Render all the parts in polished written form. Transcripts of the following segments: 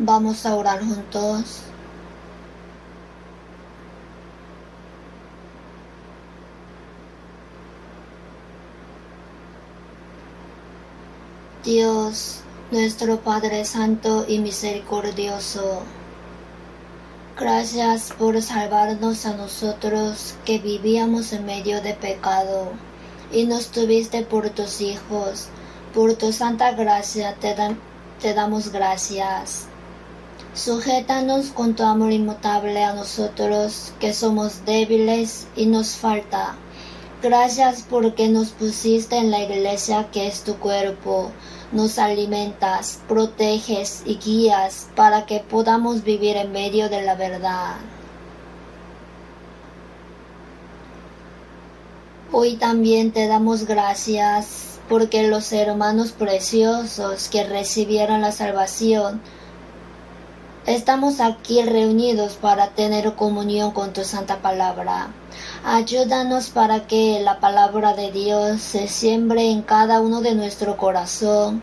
Vamos a orar juntos. Dios, nuestro Padre Santo y Misericordioso, gracias por salvarnos a nosotros que vivíamos en medio de pecado y nos tuviste por tus hijos. Por tu santa gracia te damos gracias. Sujétanos con tu amor inmutable a nosotros que somos débiles y nos falta. Gracias porque nos pusiste en la iglesia que es tu cuerpo. Nos alimentas, proteges y guías para que podamos vivir en medio de la verdad. Hoy también te damos gracias porque los hermanos preciosos que recibieron la salvación, estamos aquí reunidos para tener comunión con tu santa palabra. Ayúdanos para que la palabra de Dios se siembre en cada uno de nuestro corazón.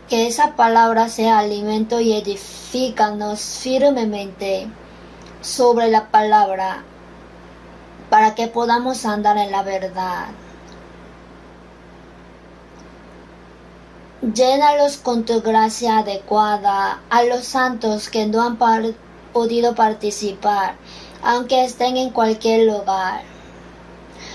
Que esa palabra sea alimento y edifícanos firmemente sobre la palabra para que podamos andar en la verdad. Llénalos con tu gracia adecuada a los santos que no han podido participar, aunque estén en cualquier lugar.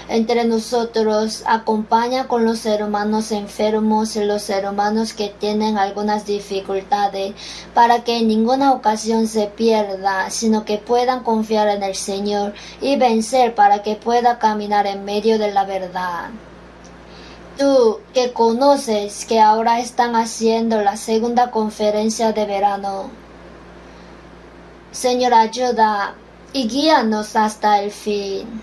Entre nosotros, acompaña con los hermanos enfermos y los hermanos que tienen algunas dificultades, para que en ninguna ocasión se pierda, sino que puedan confiar en el Señor y vencer para que pueda caminar en medio de la verdad. Tú que conoces que ahora están haciendo la segunda conferencia de verano, Señor, ayuda y guíanos hasta el fin.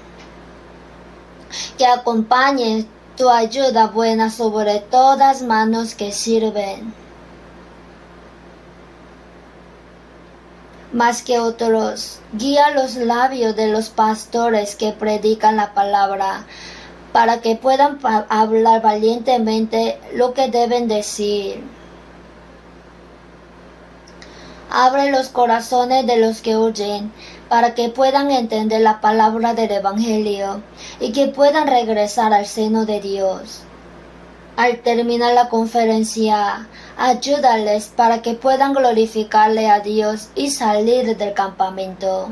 Que acompañe tu ayuda buena sobre todas manos que sirven. Más que otros, guía los labios de los pastores que predican la palabra, para que puedan hablar valientemente lo que deben decir. Abre los corazones de los que oyen, para que puedan entender la palabra del Evangelio y que puedan regresar al seno de Dios. Al terminar la conferencia, ayúdales para que puedan glorificarle a Dios y salir del campamento.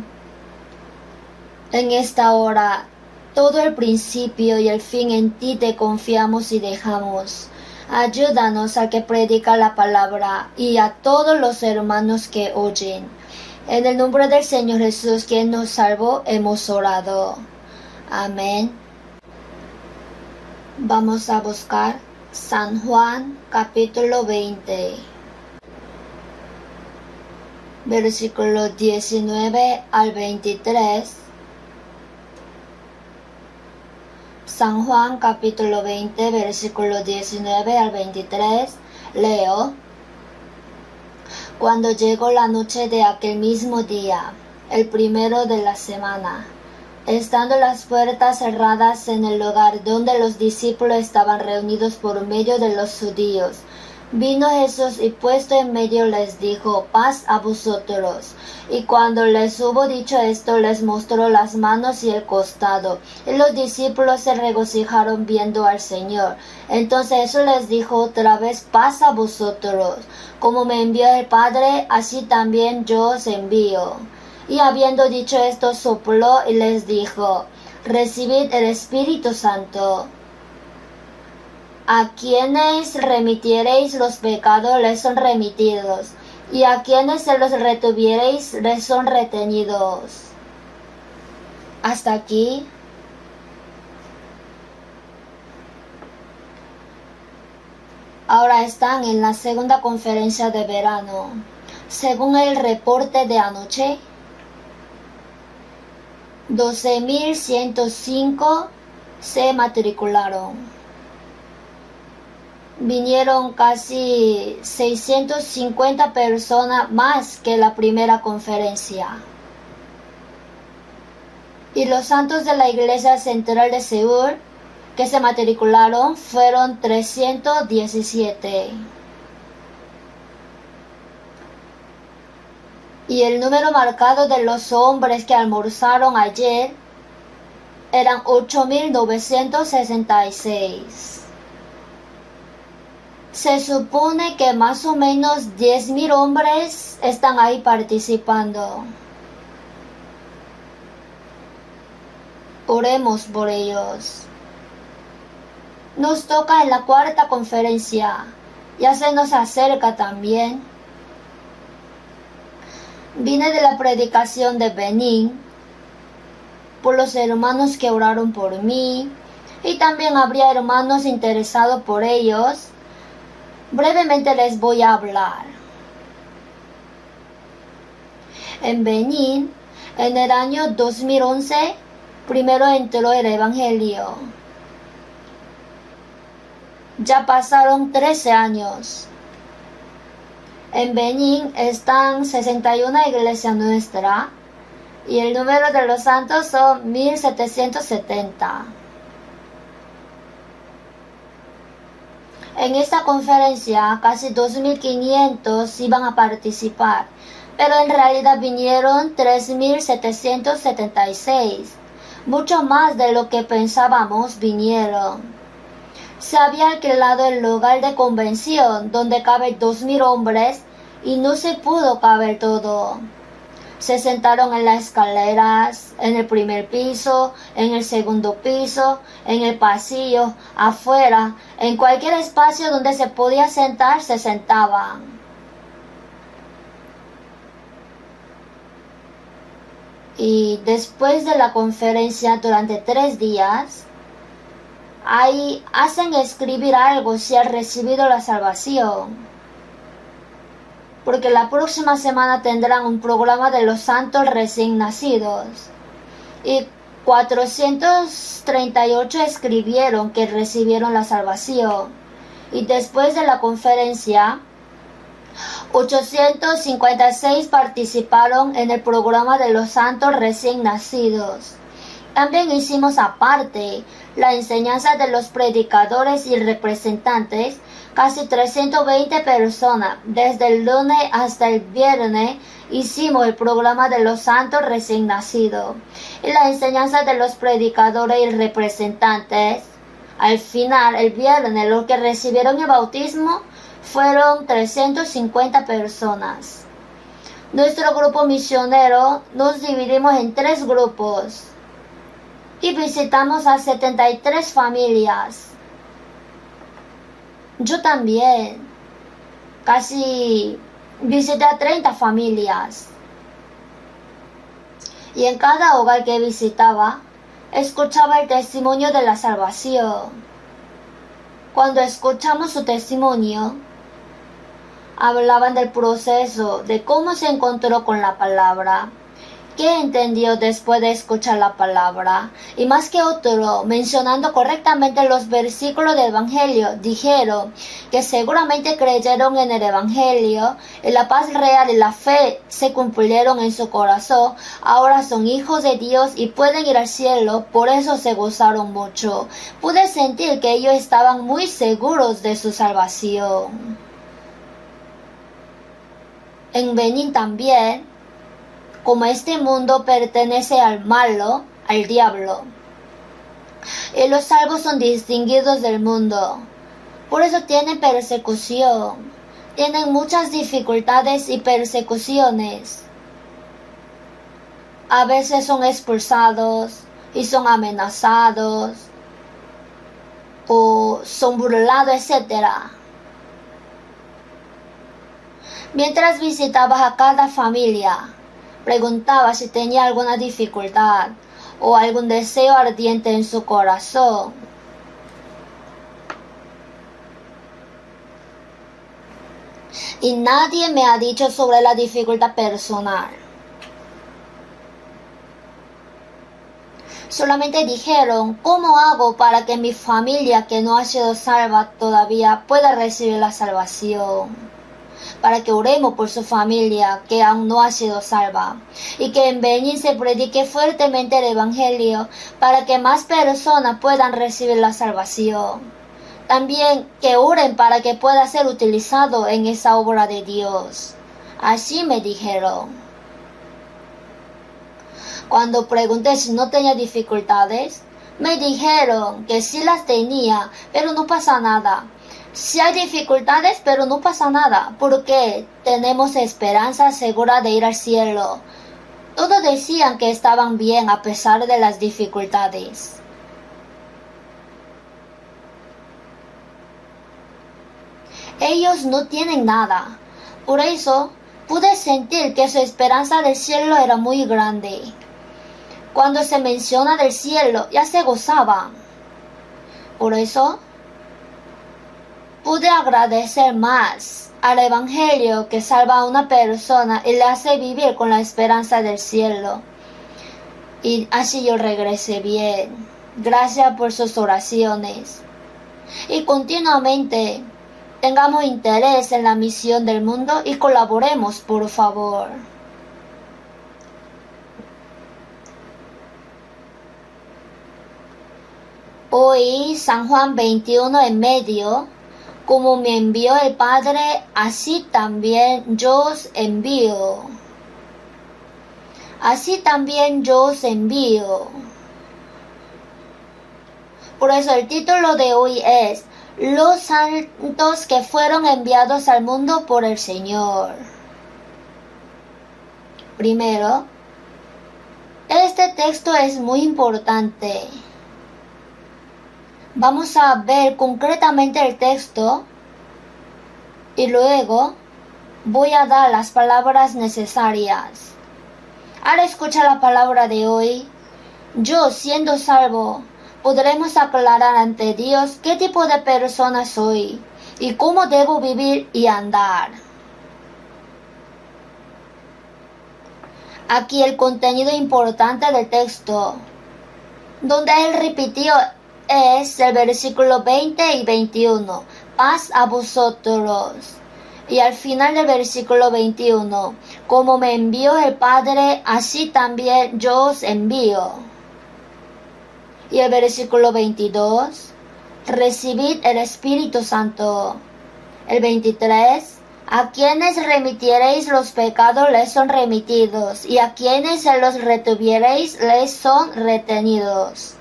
En esta hora, todo el principio y el fin en ti te confiamos y dejamos. Ayúdanos al que predica la palabra y a todos los hermanos que oyen. En el nombre del Señor Jesús, quien nos salvó, hemos orado. Amén. Vamos a buscar San Juan capítulo 20, versículo 19 al 23. San Juan capítulo 20, versículo 19 al 23. Leo. Cuando llegó la noche de aquel mismo día, el primero de la semana, estando las puertas cerradas en el lugar donde los discípulos estaban reunidos por medio de los judíos, vino Jesús y puesto en medio les dijo: paz a vosotros. Y cuando les hubo dicho esto, les mostró las manos y el costado. Y los discípulos se regocijaron viendo al Señor. Entonces Jesús les dijo otra vez: paz a vosotros. Como me envió el Padre, así también yo os envío. Y habiendo dicho esto, sopló y les dijo: recibid el Espíritu Santo. A quienes remitiereis los pecados les son remitidos, y a quienes se los retuviereis les son retenidos. Hasta aquí. Ahora están en la segunda conferencia de verano. Según el reporte de anoche, 12.105 se matricularon. Vinieron casi 650 personas más que la primera conferencia. Y los santos de la Iglesia Central de Seúl que se matricularon fueron 317. y el número marcado de los hombres que almorzaron ayer eran 8.966. Se supone que más o menos 10.000 hombres están ahí participando. Oremos por ellos. Nos toca en la cuarta conferencia, ya se nos acerca también. Vine de la predicación de Benín, por los hermanos que oraron por mí, y también habría hermanos interesados por ellos. Brevemente les voy a hablar. En Benín, en el año 2011, primero entró el Evangelio. Ya pasaron 13 años. En Benín están 61 iglesias nuestras y el número de los santos son 1770. En esta conferencia casi 2.500 iban a participar, pero en realidad vinieron 3.776. Mucho más de lo que pensábamos vinieron. Se había alquilado el lugar de convención donde caben 2.000 hombres y no se pudo caber todo. Se sentaron en las escaleras, en el primer piso, en el segundo piso, en el pasillo, afuera, en cualquier espacio donde se podía sentar, se sentaban. Y después de la conferencia durante 3 días, ahí hacen escribir algo si has recibido la salvación. Porque la próxima semana tendrán un programa de los santos recién nacidos. Y 438 escribieron que recibieron la salvación. Y después de la conferencia, 856 participaron en el programa de los santos recién nacidos. También hicimos aparte la enseñanza de los predicadores y representantes, casi 320 personas. Desde el lunes hasta el viernes hicimos el programa de los santos recién nacidos y la enseñanza de los predicadores y representantes. Al final, el viernes, los que recibieron el bautismo fueron 350 personas. Nuestro grupo misionero nos dividimos en 3 grupos y visitamos a 73 familias. Yo también casi visité a 30 familias. Y en cada hogar que visitaba, escuchaba el testimonio de la salvación. Cuando escuchamos su testimonio, hablaban del proceso, de cómo se encontró con la palabra, qué entendió después de escuchar la palabra, y más que otro, mencionando correctamente los versículos del Evangelio, dijeron que seguramente creyeron en el Evangelio, y la paz real y la fe se cumplieron en su corazón, ahora son hijos de Dios y pueden ir al cielo, por eso se gozaron mucho. Pude sentir que ellos estaban muy seguros de su salvación. En Benín también, como este mundo pertenece al malo, al diablo, y los salvos son distinguidos del mundo, por eso tienen persecución, tienen muchas dificultades y persecuciones. A veces son expulsados y son amenazados, o son burlados, etc. Mientras visitabas a cada familia, preguntaba si tenía alguna dificultad o algún deseo ardiente en su corazón. Y nadie me ha dicho sobre la dificultad personal. Solamente dijeron, ¿cómo hago para que mi familia que no ha sido salva todavía pueda recibir la salvación? Para que oremos por su familia que aún no ha sido salva, y que en Benín se predique fuertemente el Evangelio para que más personas puedan recibir la salvación. También que oren para que pueda ser utilizado en esa obra de Dios. Así me dijeron. Cuando pregunté si no tenía dificultades, me dijeron que sí las tenía, pero no pasa nada. Sí hay dificultades, pero no pasa nada, porque tenemos esperanza segura de ir al cielo. Todos decían que estaban bien a pesar de las dificultades. Ellos no tienen nada. Por eso, pude sentir que su esperanza del cielo era muy grande. Cuando se menciona del cielo, ya se gozaban. Por eso, pude agradecer más al Evangelio que salva a una persona y le hace vivir con la esperanza del cielo. Y así yo regresé bien. Gracias por sus oraciones. Y continuamente tengamos interés en la misión del mundo y colaboremos, por favor. Hoy, San Juan 21 en medio, como me envió el Padre, así también yo os envío. Así también yo os envío. Por eso el título de hoy es Los santos que fueron enviados al mundo por el Señor. Primero, este texto es muy importante. Vamos a ver concretamente el texto y luego voy a dar las palabras necesarias. Al escuchar la palabra de hoy, yo, siendo salvo, podremos aclarar ante Dios qué tipo de persona soy y cómo debo vivir y andar. Aquí el contenido importante del texto, donde él repitió, es el versículo 20 y 21, paz a vosotros. Y al final del versículo 21, como me envió el Padre, así también yo os envío. Y el versículo 22, recibid el Espíritu Santo. El 23, a quienes remitiereis los pecados les son remitidos, y a quienes se los retuviereis les son retenidos.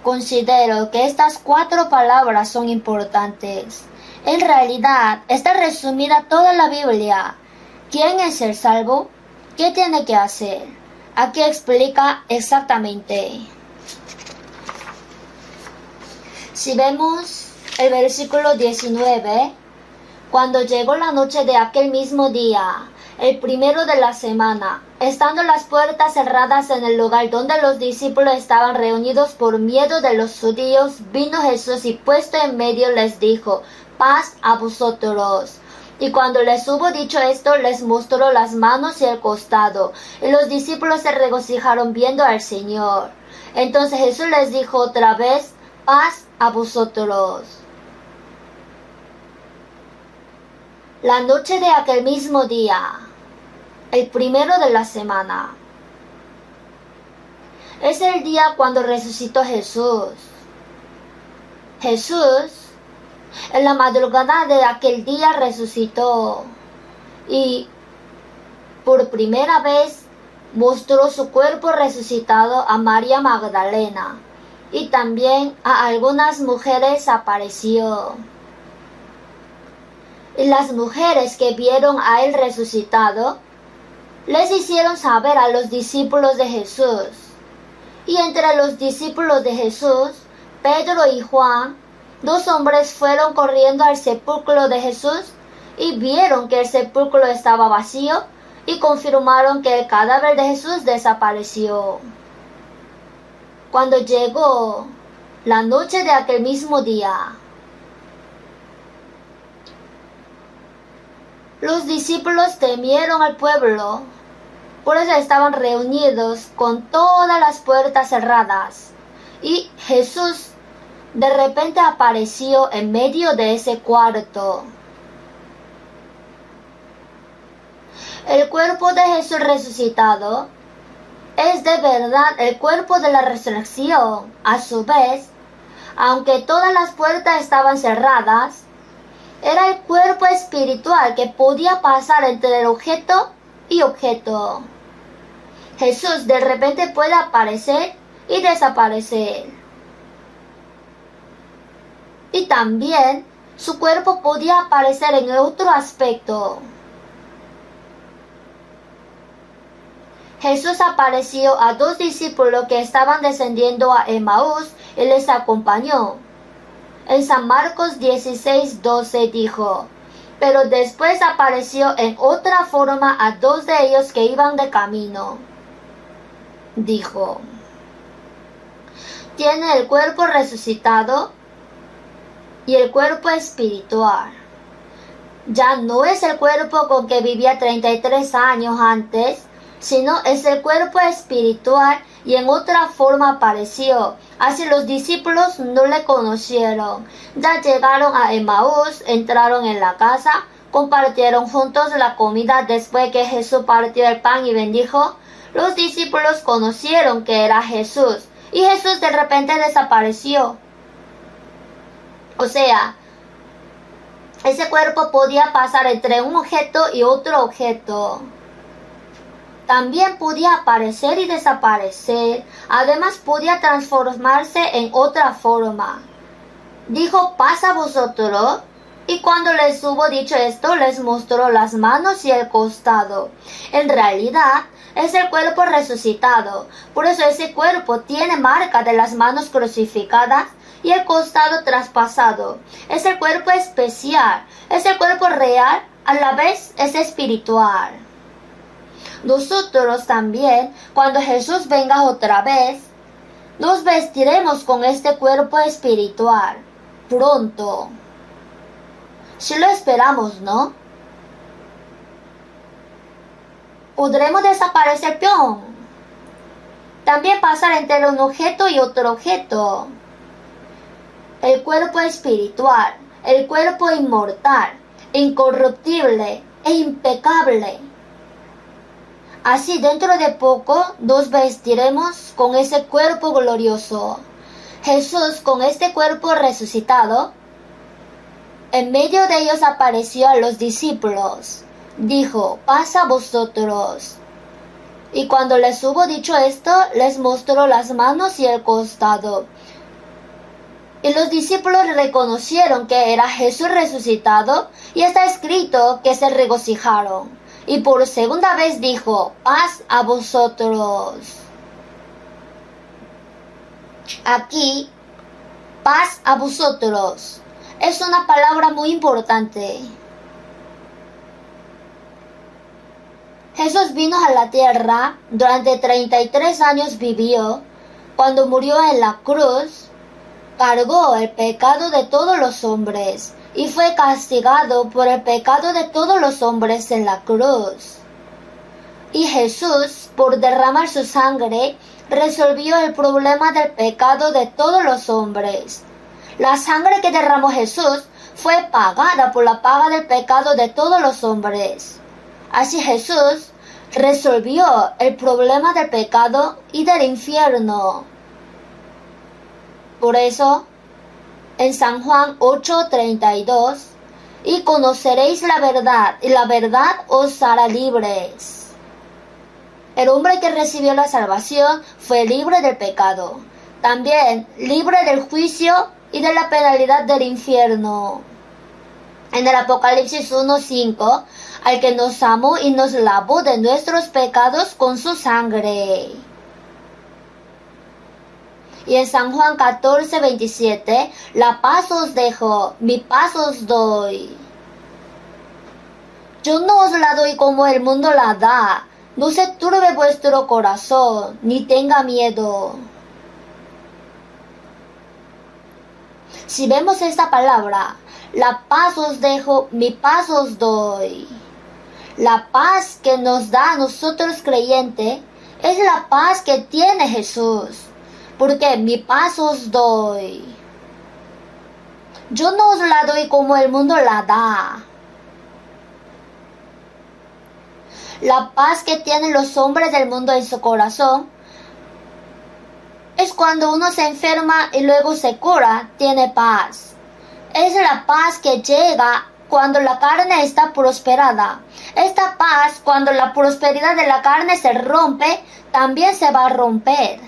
Considero que estas 4 palabras son importantes. En realidad, está resumida toda la Biblia. ¿Quién es el salvo? ¿Qué tiene que hacer? Aquí explica exactamente. Si vemos el versículo 19, cuando llegó la noche de aquel mismo día, el primero de la semana, estando las puertas cerradas en el lugar donde los discípulos estaban reunidos por miedo de los judíos, vino Jesús y puesto en medio les dijo, paz a vosotros. Y cuando les hubo dicho esto, les mostró las manos y el costado, y los discípulos se regocijaron viendo al Señor. Entonces Jesús les dijo otra vez, paz a vosotros. La noche de aquel mismo día, el primero de la semana, es el día cuando resucitó Jesús. Jesús, en la madrugada de aquel día resucitó y por primera vez mostró su cuerpo resucitado a María Magdalena y también a algunas mujeres apareció. Y las mujeres que vieron a él resucitado les hicieron saber a los discípulos de Jesús. Y entre los discípulos de Jesús, Pedro y Juan, 2 hombres fueron corriendo al sepulcro de Jesús y vieron que el sepulcro estaba vacío y confirmaron que el cadáver de Jesús desapareció. Cuando llegó la noche de aquel mismo día, los discípulos temieron al pueblo, por eso estaban reunidos con todas las puertas cerradas. Y Jesús de repente apareció en medio de ese cuarto. El cuerpo de Jesús resucitado es de verdad el cuerpo de la resurrección. A su vez, aunque todas las puertas estaban cerradas, era el cuerpo espiritual que podía pasar entre el objeto y objeto. Jesús de repente puede aparecer y desaparecer. Y también su cuerpo podía aparecer en otro aspecto. Jesús apareció a 2 discípulos que estaban descendiendo a Emaús y les acompañó. En San Marcos 16:12 dijo: pero después apareció en otra forma a 2 de ellos que iban de camino. Dijo: tiene el cuerpo resucitado y el cuerpo espiritual. Ya no es el cuerpo con que vivía 33 años antes, sino es el cuerpo espiritual y en otra forma apareció. Así los discípulos no le conocieron. Ya llegaron a Emaús, entraron en la casa, compartieron juntos la comida. Después que Jesús partió el pan y bendijo, los discípulos conocieron que era Jesús, y Jesús de repente desapareció. O sea, ese cuerpo podía pasar entre un objeto y otro objeto. También podía aparecer y desaparecer. Además podía transformarse en otra forma. Dijo: paz a vosotros. Y cuando les hubo dicho esto, les mostró las manos y el costado. En realidad es el cuerpo resucitado. Por eso ese cuerpo tiene marca de las manos crucificadas y el costado traspasado. Es el cuerpo especial. Es el cuerpo real. A la vez es espiritual. Nosotros también, cuando Jesús venga otra vez, nos vestiremos con este cuerpo espiritual, pronto. Si lo esperamos, ¿no? Podremos desaparecer, peón. También pasar entre un objeto y otro objeto. El cuerpo espiritual, el cuerpo inmortal, incorruptible e impecable. Así dentro de poco nos vestiremos con ese cuerpo glorioso. Jesús, con este cuerpo resucitado, en medio de ellos apareció a los discípulos. Dijo: paz a vosotros. Y cuando les hubo dicho esto, les mostró las manos y el costado. Y los discípulos reconocieron que era Jesús resucitado, y está escrito que se regocijaron. Y por segunda vez dijo: paz a vosotros. Aquí, paz a vosotros, es una palabra muy importante. Jesús vino a la tierra, durante 33 años vivió. Cuando murió en la cruz, cargó el pecado de todos los hombres y fue castigado por el pecado de todos los hombres en la cruz. Y Jesús, por derramar su sangre, resolvió el problema del pecado de todos los hombres. La sangre que derramó Jesús fue pagada por la paga del pecado de todos los hombres. Así Jesús resolvió el problema del pecado y del infierno. Por eso, en San Juan 8:32, y conoceréis la verdad, y la verdad os hará libres. El hombre que recibió la salvación fue libre del pecado, también libre del juicio y de la penalidad del infierno. En el Apocalipsis 1:5, al que nos amó y nos lavó de nuestros pecados con su sangre. Y en San Juan 14:27, la paz os dejo, mi paz os doy. Yo no os la doy como el mundo la da. No se turbe vuestro corazón, ni tenga miedo. Si vemos esta palabra, la paz os dejo, mi paz os doy. La paz que nos da a nosotros creyentes es la paz que tiene Jesús. Porque mi paz os doy. Yo no os la doy como el mundo la da. La paz que tienen los hombres del mundo en su corazón es cuando uno se enferma y luego se cura, tiene paz. Es la paz que llega cuando la carne está prosperada. Esta paz, cuando la prosperidad de la carne se rompe, también se va a romper.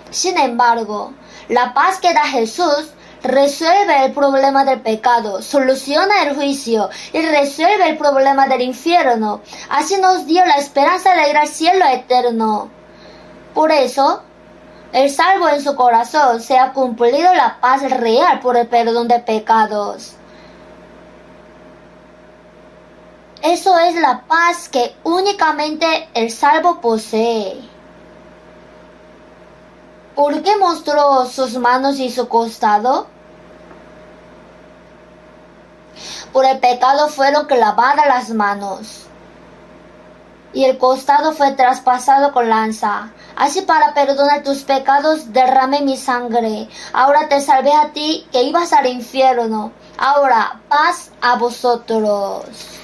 Sin embargo, la paz que da Jesús resuelve el problema del pecado, soluciona el juicio y resuelve el problema del infierno. Así nos dio la esperanza de ir al cielo eterno. Por eso, el salvo en su corazón se ha cumplido la paz real por el perdón de pecados. Eso es la paz que únicamente el salvo posee. ¿Por qué mostró sus manos y su costado? Por el pecado fueron clavadas las manos, y el costado fue traspasado con lanza. Así para perdonar tus pecados derramé mi sangre. Ahora te salvé a ti que ibas al infierno. Ahora paz a vosotros.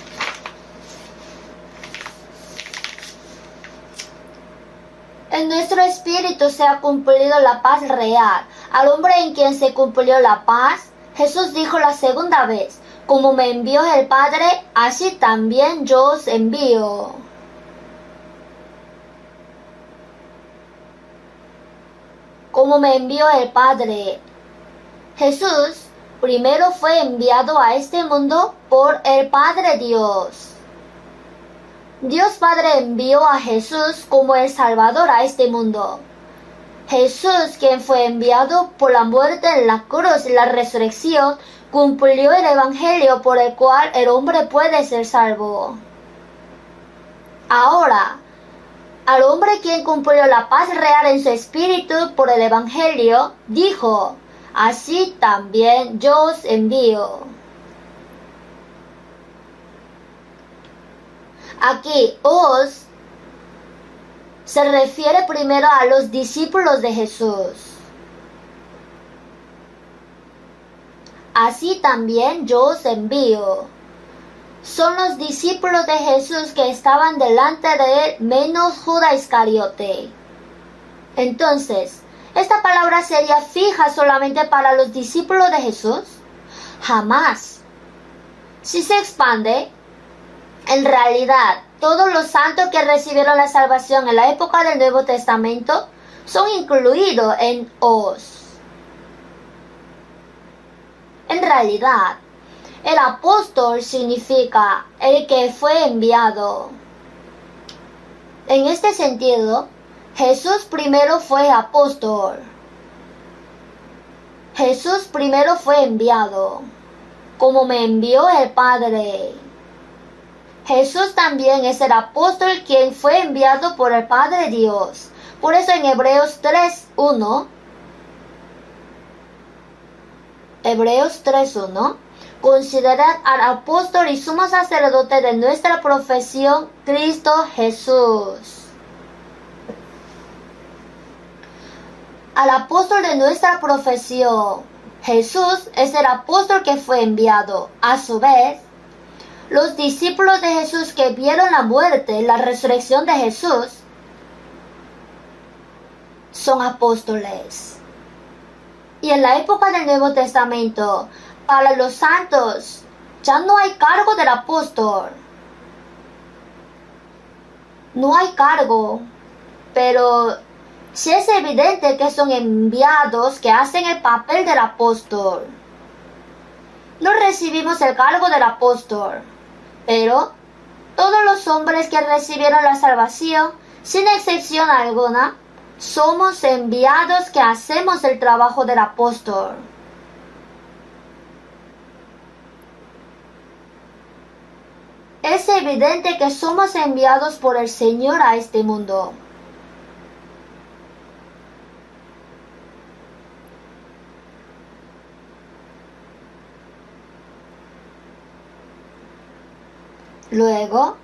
En nuestro espíritu se ha cumplido la paz real. Al hombre en quien se cumplió la paz, Jesús dijo la segunda vez: como me envió el Padre, así también yo os envío. Como me envió el Padre. Jesús primero fue enviado a este mundo por el Padre Dios. Dios Padre envió a Jesús como el Salvador a este mundo. Jesús, quien fue enviado por la muerte en la cruz y la resurrección, cumplió el Evangelio por el cual el hombre puede ser salvo. Ahora, al hombre quien cumplió la paz real en su espíritu por el Evangelio, dijo: así también yo os envío. Aquí, os se refiere primero a los discípulos de Jesús. Así también yo os envío. Son los discípulos de Jesús que estaban delante de él, menos Judas Iscariote. Entonces, ¿esta palabra sería fija solamente para los discípulos de Jesús? Jamás. Si se expande, en realidad, todos los santos que recibieron la salvación en la época del Nuevo Testamento son incluidos en os. En realidad, el apóstol significa el que fue enviado. En este sentido, Jesús primero fue apóstol. Jesús primero fue enviado, como me envió el Padre. Jesús también es el apóstol quien fue enviado por el Padre Dios. Por eso en Hebreos 3:1, considerad al apóstol y sumo sacerdote de nuestra profesión, Cristo Jesús. Al apóstol de nuestra profesión, Jesús es el apóstol que fue enviado. A su vez, los discípulos de Jesús que vieron la muerte y la resurrección de Jesús son apóstoles. Y en la época del Nuevo Testamento, para los santos, ya no hay cargo del apóstol. No hay cargo, pero sí es evidente que son enviados que hacen el papel del apóstol. No recibimos el cargo del apóstol, pero todos los hombres que recibieron la salvación, sin excepción alguna, somos enviados que hacemos el trabajo del apóstol. Es evidente que somos enviados por el Señor a este mundo. Luego,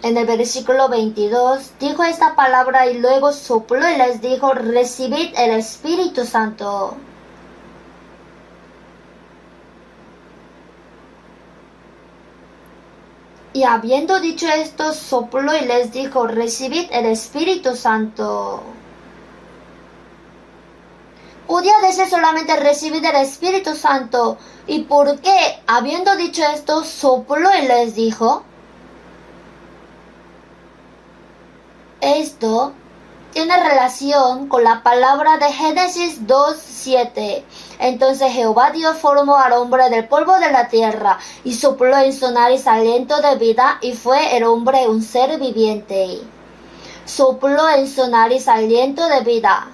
en el versículo 22, dijo esta palabra y luego sopló y les dijo: recibid el Espíritu Santo. Y habiendo dicho esto, sopló y les dijo: recibid el Espíritu Santo. podía decir solamente recibir el Espíritu Santo. ¿Y por qué, habiendo dicho esto, sopló y les dijo? Esto tiene relación con la palabra de Génesis 2:7. Entonces Jehová Dios formó al hombre del polvo de la tierra y sopló en su nariz aliento de vida y fue el hombre un ser viviente. Sopló en su nariz aliento de vida.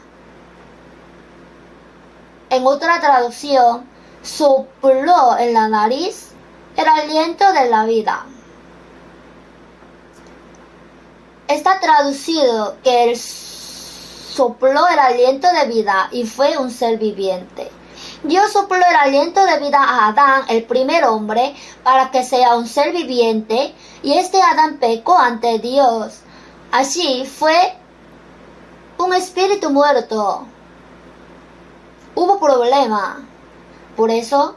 En otra traducción, sopló en la nariz el aliento de la vida. Está traducido que él sopló el aliento de vida y fue un ser viviente. Dios sopló el aliento de vida a Adán, el primer hombre, para que sea un ser viviente, y este Adán pecó ante Dios. Así fue un espíritu muerto. Hubo problema. Por eso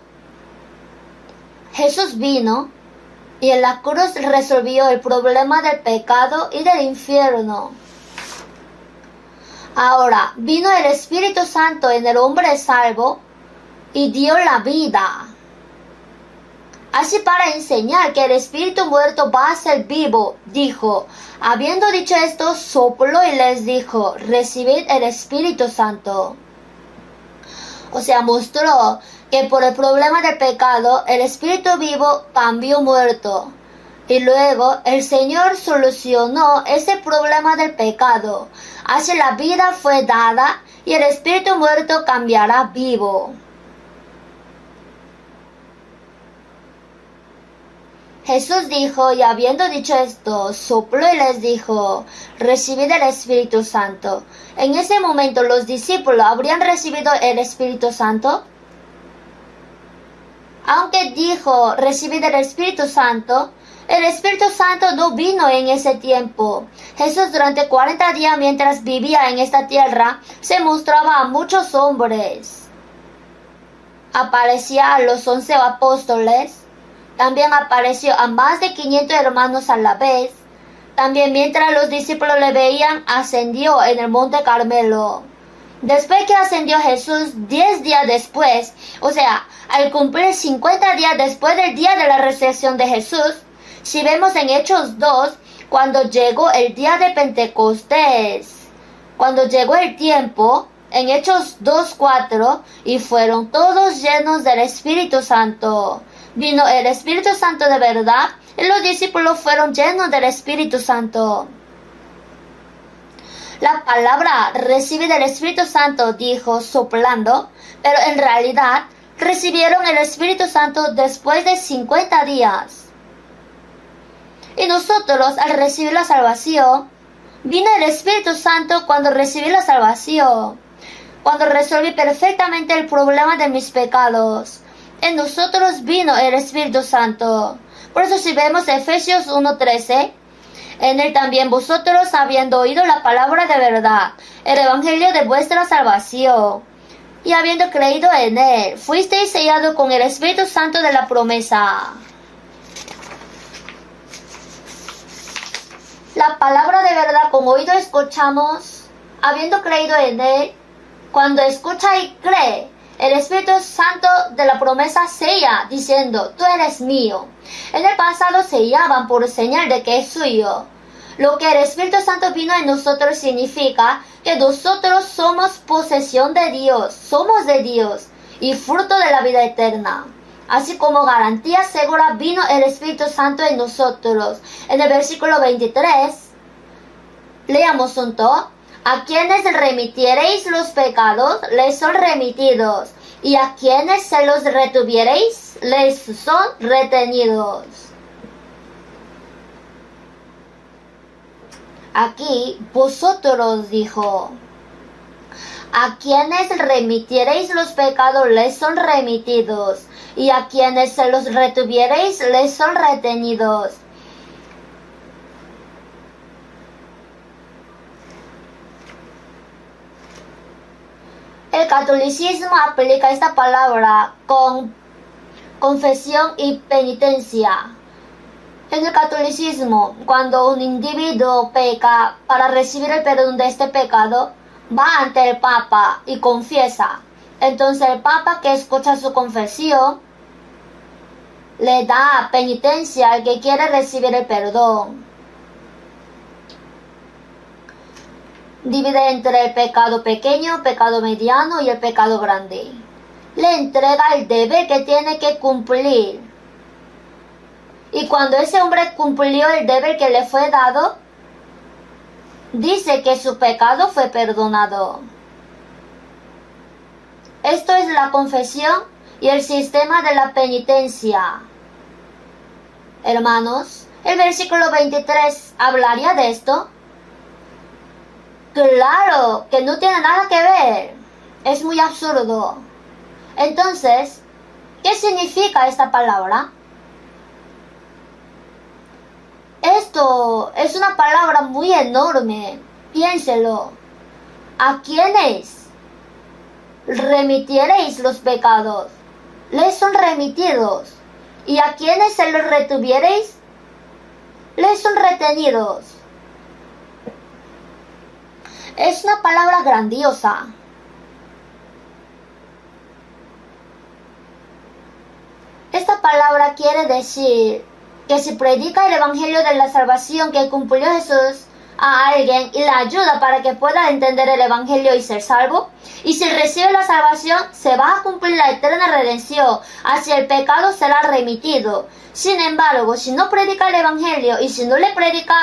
Jesús vino y en la cruz resolvió el problema del pecado y del infierno. Ahora vino el Espíritu Santo en el hombre salvo y dio la vida. Así, para enseñar que el espíritu muerto va a ser vivo, dijo, habiendo dicho esto, sopló y les dijo, recibid el Espíritu Santo. O sea, mostró que por el problema del pecado, el espíritu vivo cambió muerto. Y luego el Señor solucionó ese problema del pecado. Así la vida fue dada y el espíritu muerto cambiará vivo. Jesús dijo, y habiendo dicho esto, sopló y les dijo, recibid el Espíritu Santo. En ese momento, ¿los discípulos habrían recibido el Espíritu Santo? Aunque dijo, recibid el Espíritu Santo no vino en ese tiempo. Jesús durante 40 días mientras vivía en esta tierra, se mostraba a muchos hombres. Aparecía a los 11 apóstoles. También apareció a más de 500 hermanos a la vez. También mientras los discípulos le veían, ascendió en el monte Carmelo. Después que ascendió Jesús, 10 días después, o sea, al cumplir 50 días después del día de la resurrección de Jesús, si vemos en Hechos 2, cuando llegó el día de Pentecostés, cuando llegó el tiempo, en Hechos 2:4, y fueron todos llenos del Espíritu Santo. Vino el Espíritu Santo de verdad y los discípulos fueron llenos del Espíritu Santo. La palabra recibir el Espíritu Santo dijo soplando, pero en realidad recibieron el Espíritu Santo después de 50 días. Y nosotros, al recibir la salvación, vino el Espíritu Santo cuando recibí la salvación, cuando resolví perfectamente el problema de mis pecados. En nosotros vino el Espíritu Santo. Por eso si vemos Efesios 1:13, en él también vosotros, habiendo oído la palabra de verdad, el evangelio de vuestra salvación, y habiendo creído en él, fuisteis sellados con el Espíritu Santo de la promesa. La palabra de verdad con oído escuchamos, habiendo creído en él. Cuando escucha y cree, el Espíritu Santo de la promesa sella, diciendo, tú eres mío. En el pasado sellaban por señal de que es suyo. Lo que el Espíritu Santo vino en nosotros significa que nosotros somos posesión de Dios, somos de Dios y fruto de la vida eterna. Así como garantía segura vino el Espíritu Santo en nosotros. En el versículo 23, leamos junto. A quienes remitiereis los pecados, les son remitidos, y a quienes se los retuviereis, les son retenidos. Aquí, vosotros, dijo, a quienes remitiereis los pecados, les son remitidos, y a quienes se los retuviereis, les son retenidos. El catolicismo aplica esta palabra con confesión y penitencia. En el catolicismo, cuando un individuo peca, para recibir el perdón de este pecado, va ante el Papa y confiesa. Entonces el Papa, que escucha su confesión, le da penitencia al que quiere recibir el perdón. Divide entre el pecado pequeño, pecado mediano y el pecado grande. Le entrega el deber que tiene que cumplir. Y cuando ese hombre cumplió el deber que le fue dado, dice que su pecado fue perdonado. Esto es la confesión y el sistema de la penitencia. Hermanos, el versículo 23 hablaría de esto. Claro que no tiene nada que ver. Es muy absurdo. Entonces, ¿qué significa esta palabra? Esto es una palabra muy enorme. Piénselo. ¿A quiénes remitiereis los pecados? Les son remitidos. ¿Y a quienes se los retuviereis? Les son retenidos. Es una palabra grandiosa. Esta palabra quiere decir que si predica el evangelio de la salvación que cumplió Jesús a alguien y la ayuda para que pueda entender el evangelio y ser salvo, y si recibe la salvación, se va a cumplir la eterna redención, hacia el pecado será remitido. Sin embargo, si no predica el evangelio y si no le predica,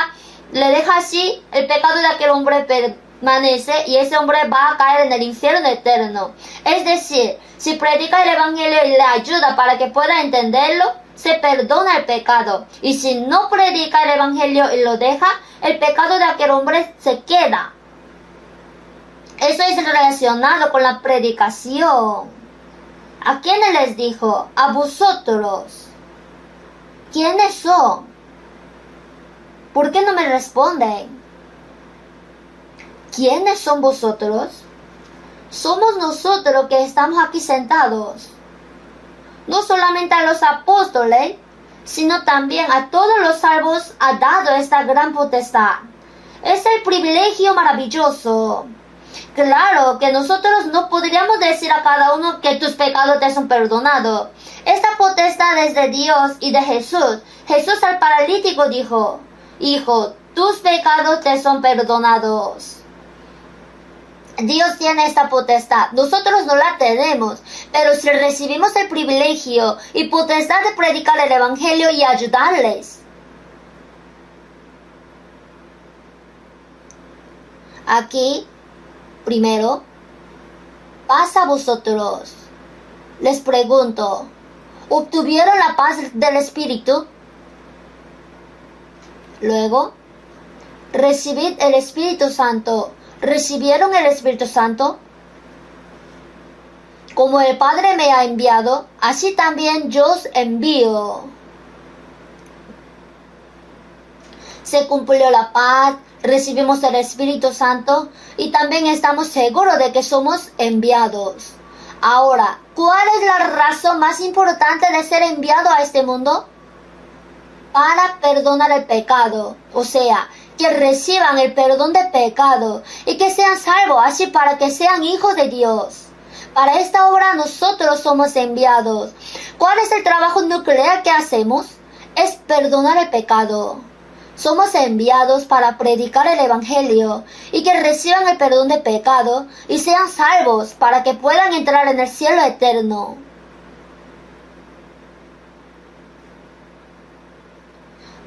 le deja así, el pecado de aquel hombre permanece y ese hombre va a caer en el infierno eterno. Es decir, si predica el evangelio y le ayuda para que pueda entenderlo, se perdona el pecado. Y si no predica el evangelio y lo deja, el pecado de aquel hombre se queda. Eso es relacionado con la predicación. ¿A quiénes les dijo? A vosotros. ¿Quiénes son? ¿Por qué no me responden? ¿Quiénes son vosotros? Somos nosotros que estamos aquí sentados. No solamente a los apóstoles, sino también a todos los salvos ha dado esta gran potestad. Es el privilegio maravilloso. Claro que nosotros no podríamos decir a cada uno que tus pecados te son perdonados. Esta potestad es de Dios y de Jesús. Jesús al paralítico dijo: Hijo, tus pecados te son perdonados. Dios tiene esta potestad, nosotros no la tenemos, pero si recibimos el privilegio y potestad de predicar el evangelio y ayudarles. Aquí, primero, paz a vosotros. Les pregunto, ¿obtuvieron la paz del Espíritu? Luego, recibid el Espíritu Santo. ¿Recibieron el Espíritu Santo? Como el Padre me ha enviado, así también yo os envío. Se cumplió la paz, recibimos el Espíritu Santo y también estamos seguros de que somos enviados. Ahora, ¿cuál es la razón más importante de ser enviado a este mundo? Para perdonar el pecado, o sea, que reciban el perdón de pecado y que sean salvos, así para que sean hijos de Dios. Para esta obra nosotros somos enviados. ¿Cuál es el trabajo nuclear que hacemos? Es perdonar el pecado. Somos enviados para predicar el evangelio y que reciban el perdón de pecado y sean salvos para que puedan entrar en el cielo eterno.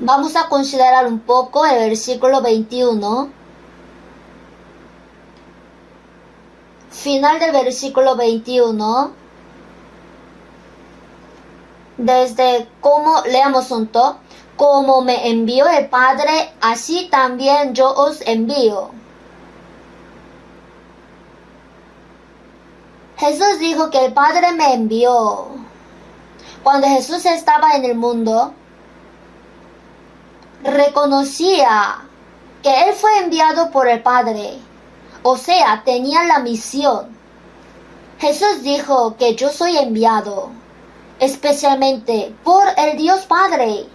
Vamos a considerar un poco el versículo 21. Final del versículo 21. Desde cómo, leamos juntos. Como me envió el Padre, así también yo os envío. Jesús dijo que el Padre me envió. Cuando Jesús estaba en el mundo, reconocía que Él fue enviado por el Padre. O sea, tenía la misión. Jesús dijo que yo soy enviado, especialmente por el Dios Padre.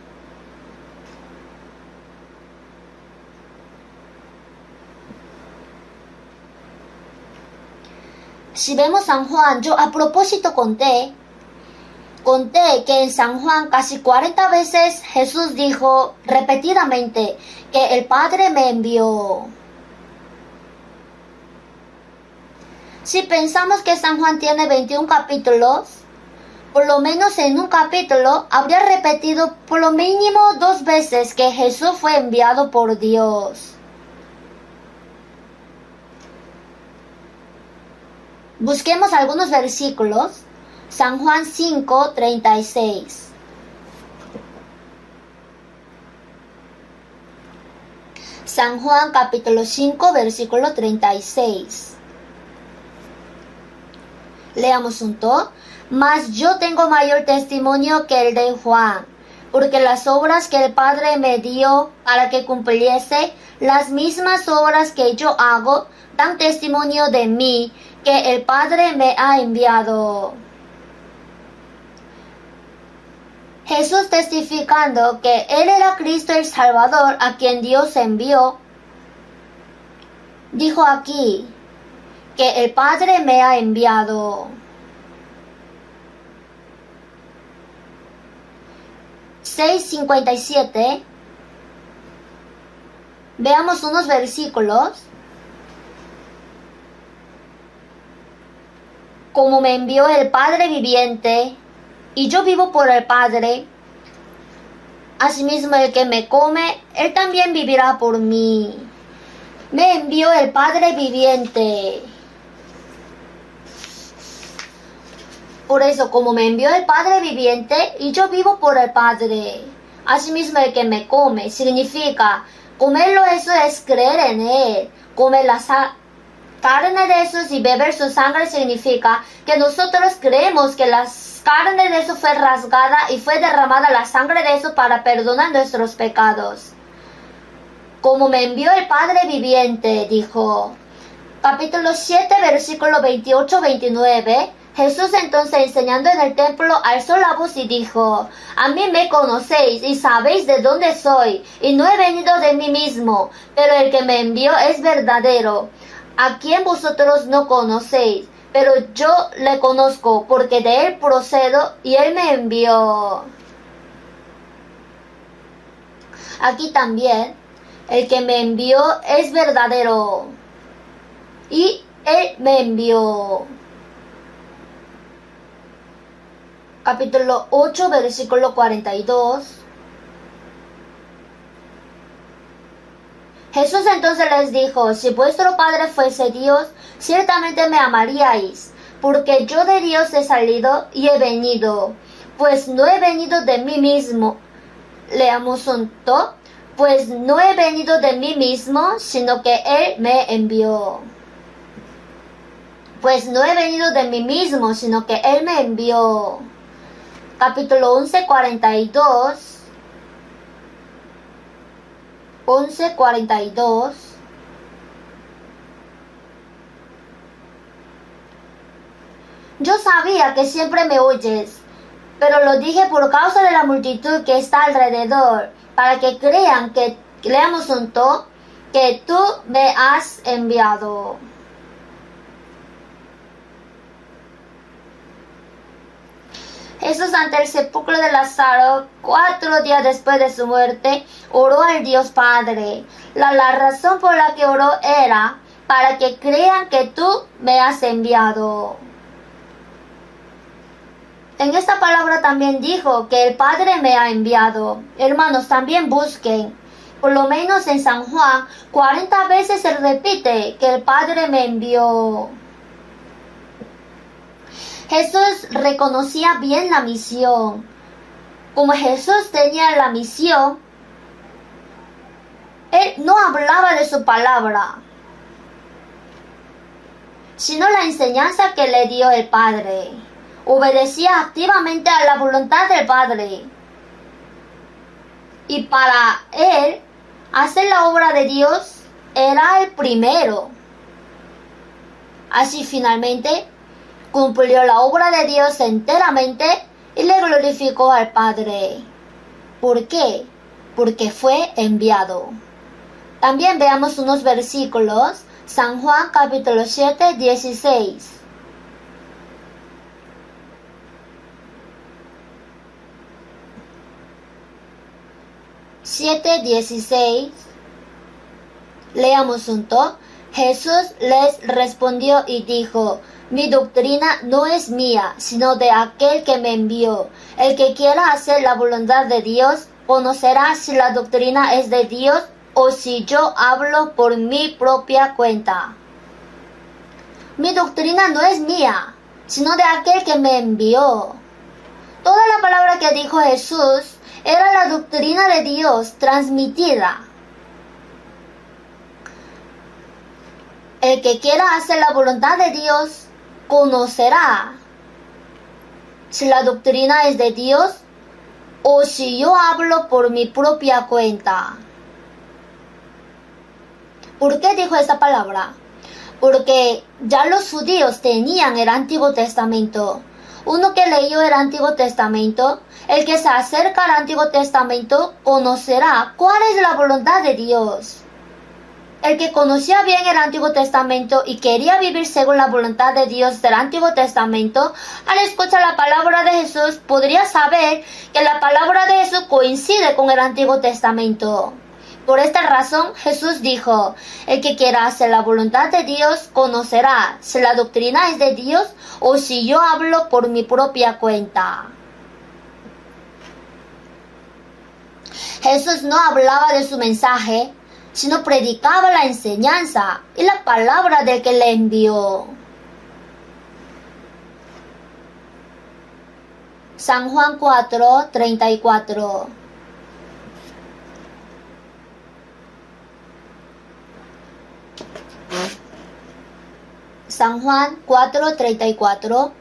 Si vemos San Juan, yo a propósito conté que en San Juan casi 40 veces Jesús dijo repetidamente que el Padre me envió. Si pensamos que San Juan tiene 21 capítulos, por lo menos en un capítulo habría repetido por lo mínimo 2 veces que Jesús fue enviado por Dios. Busquemos algunos versículos. San Juan 5:36. San Juan capítulo 5 versículo 36. Leamos juntos. Mas yo tengo mayor testimonio que el de Juan, porque las obras que el Padre me dio para que cumpliese, las mismas obras que yo hago, dan testimonio de mí, que el Padre me ha enviado. Jesús, testificando que Él era Cristo el Salvador, a quien Dios envió, dijo aquí que el Padre me ha enviado. 6:57. Veamos unos versículos. Como me envió el Padre viviente, y yo vivo por el Padre, asimismo el que me come, él también vivirá por mí. Me envió el Padre viviente. Por eso, como me envió el Padre viviente, y yo vivo por el Padre, asimismo el que me come, significa, comerlo eso es creer en Él. Comer la carne de Jesús y beber su sangre significa que nosotros creemos que la carne de Jesús fue rasgada y fue derramada la sangre de Jesús para perdonar nuestros pecados. Como me envió el Padre viviente, dijo. Capítulo 7, versículo 28-29. Jesús entonces, enseñando en el templo, alzó la voz y dijo: a mí me conocéis y sabéis de dónde soy, y no he venido de mí mismo, pero el que me envió es verdadero, a quien vosotros no conocéis, pero yo le conozco, porque de él procedo y él me envió. Aquí también, el que me envió es verdadero, y él me envió. Capítulo 8, versículo 42. Jesús entonces les dijo: si vuestro Padre fuese Dios, ciertamente me amaríais, porque yo de Dios he salido y he venido, pues no he venido de mí mismo. Leamos juntos. Pues no he venido de mí mismo, sino que Él me envió. Pues no he venido de mí mismo, sino que Él me envió. Capítulo 11, 42. 11:42. Yo sabía que siempre me oyes, pero lo dije por causa de la multitud que está alrededor, para que crean que, leamos juntos, que tú me has enviado. Jesús, ante el sepulcro de Lázaro, 4 días después de su muerte, oró al Dios Padre. La razón por la que oró era para que crean que tú me has enviado. En esta palabra también dijo que el Padre me ha enviado. Hermanos, también busquen. Por lo menos en San Juan, 40 veces se repite que el Padre me envió. Jesús reconocía bien la misión. Como Jesús tenía la misión, Él no hablaba de su palabra, sino la enseñanza que le dio el Padre. Obedecía activamente a la voluntad del Padre. Y para Él, hacer la obra de Dios era el primero. Así finalmente, cumplió la obra de Dios enteramente y le glorificó al Padre. ¿Por qué? Porque fue enviado. También veamos unos versículos. San Juan capítulo 7, 16. 7:16. Leamos junto. Jesús les respondió y dijo: mi doctrina no es mía, sino de aquel que me envió. El que quiera hacer la voluntad de Dios, conocerá si la doctrina es de Dios o si yo hablo por mi propia cuenta. Mi doctrina no es mía, sino de aquel que me envió. Toda la palabra que dijo Jesús era la doctrina de Dios transmitida. El que quiera hacer la voluntad de Dios conocerá si la doctrina es de Dios o si yo hablo por mi propia cuenta. ¿Por qué dijo esta palabra? Porque ya los judíos tenían el Antiguo Testamento. Uno que leyó el Antiguo Testamento, el que se acerca al Antiguo Testamento, conocerá cuál es la voluntad de Dios. El que conocía bien el Antiguo Testamento y quería vivir según la voluntad de Dios del Antiguo Testamento, al escuchar la palabra de Jesús, podría saber que la palabra de Jesús coincide con el Antiguo Testamento. Por esta razón, Jesús dijo: el que quiera hacer la voluntad de Dios conocerá si la doctrina es de Dios o si yo hablo por mi propia cuenta. Jesús no hablaba de su mensaje, sino predicaba la enseñanza y la palabra del que le envió. San Juan 4:34. San Juan 4:34.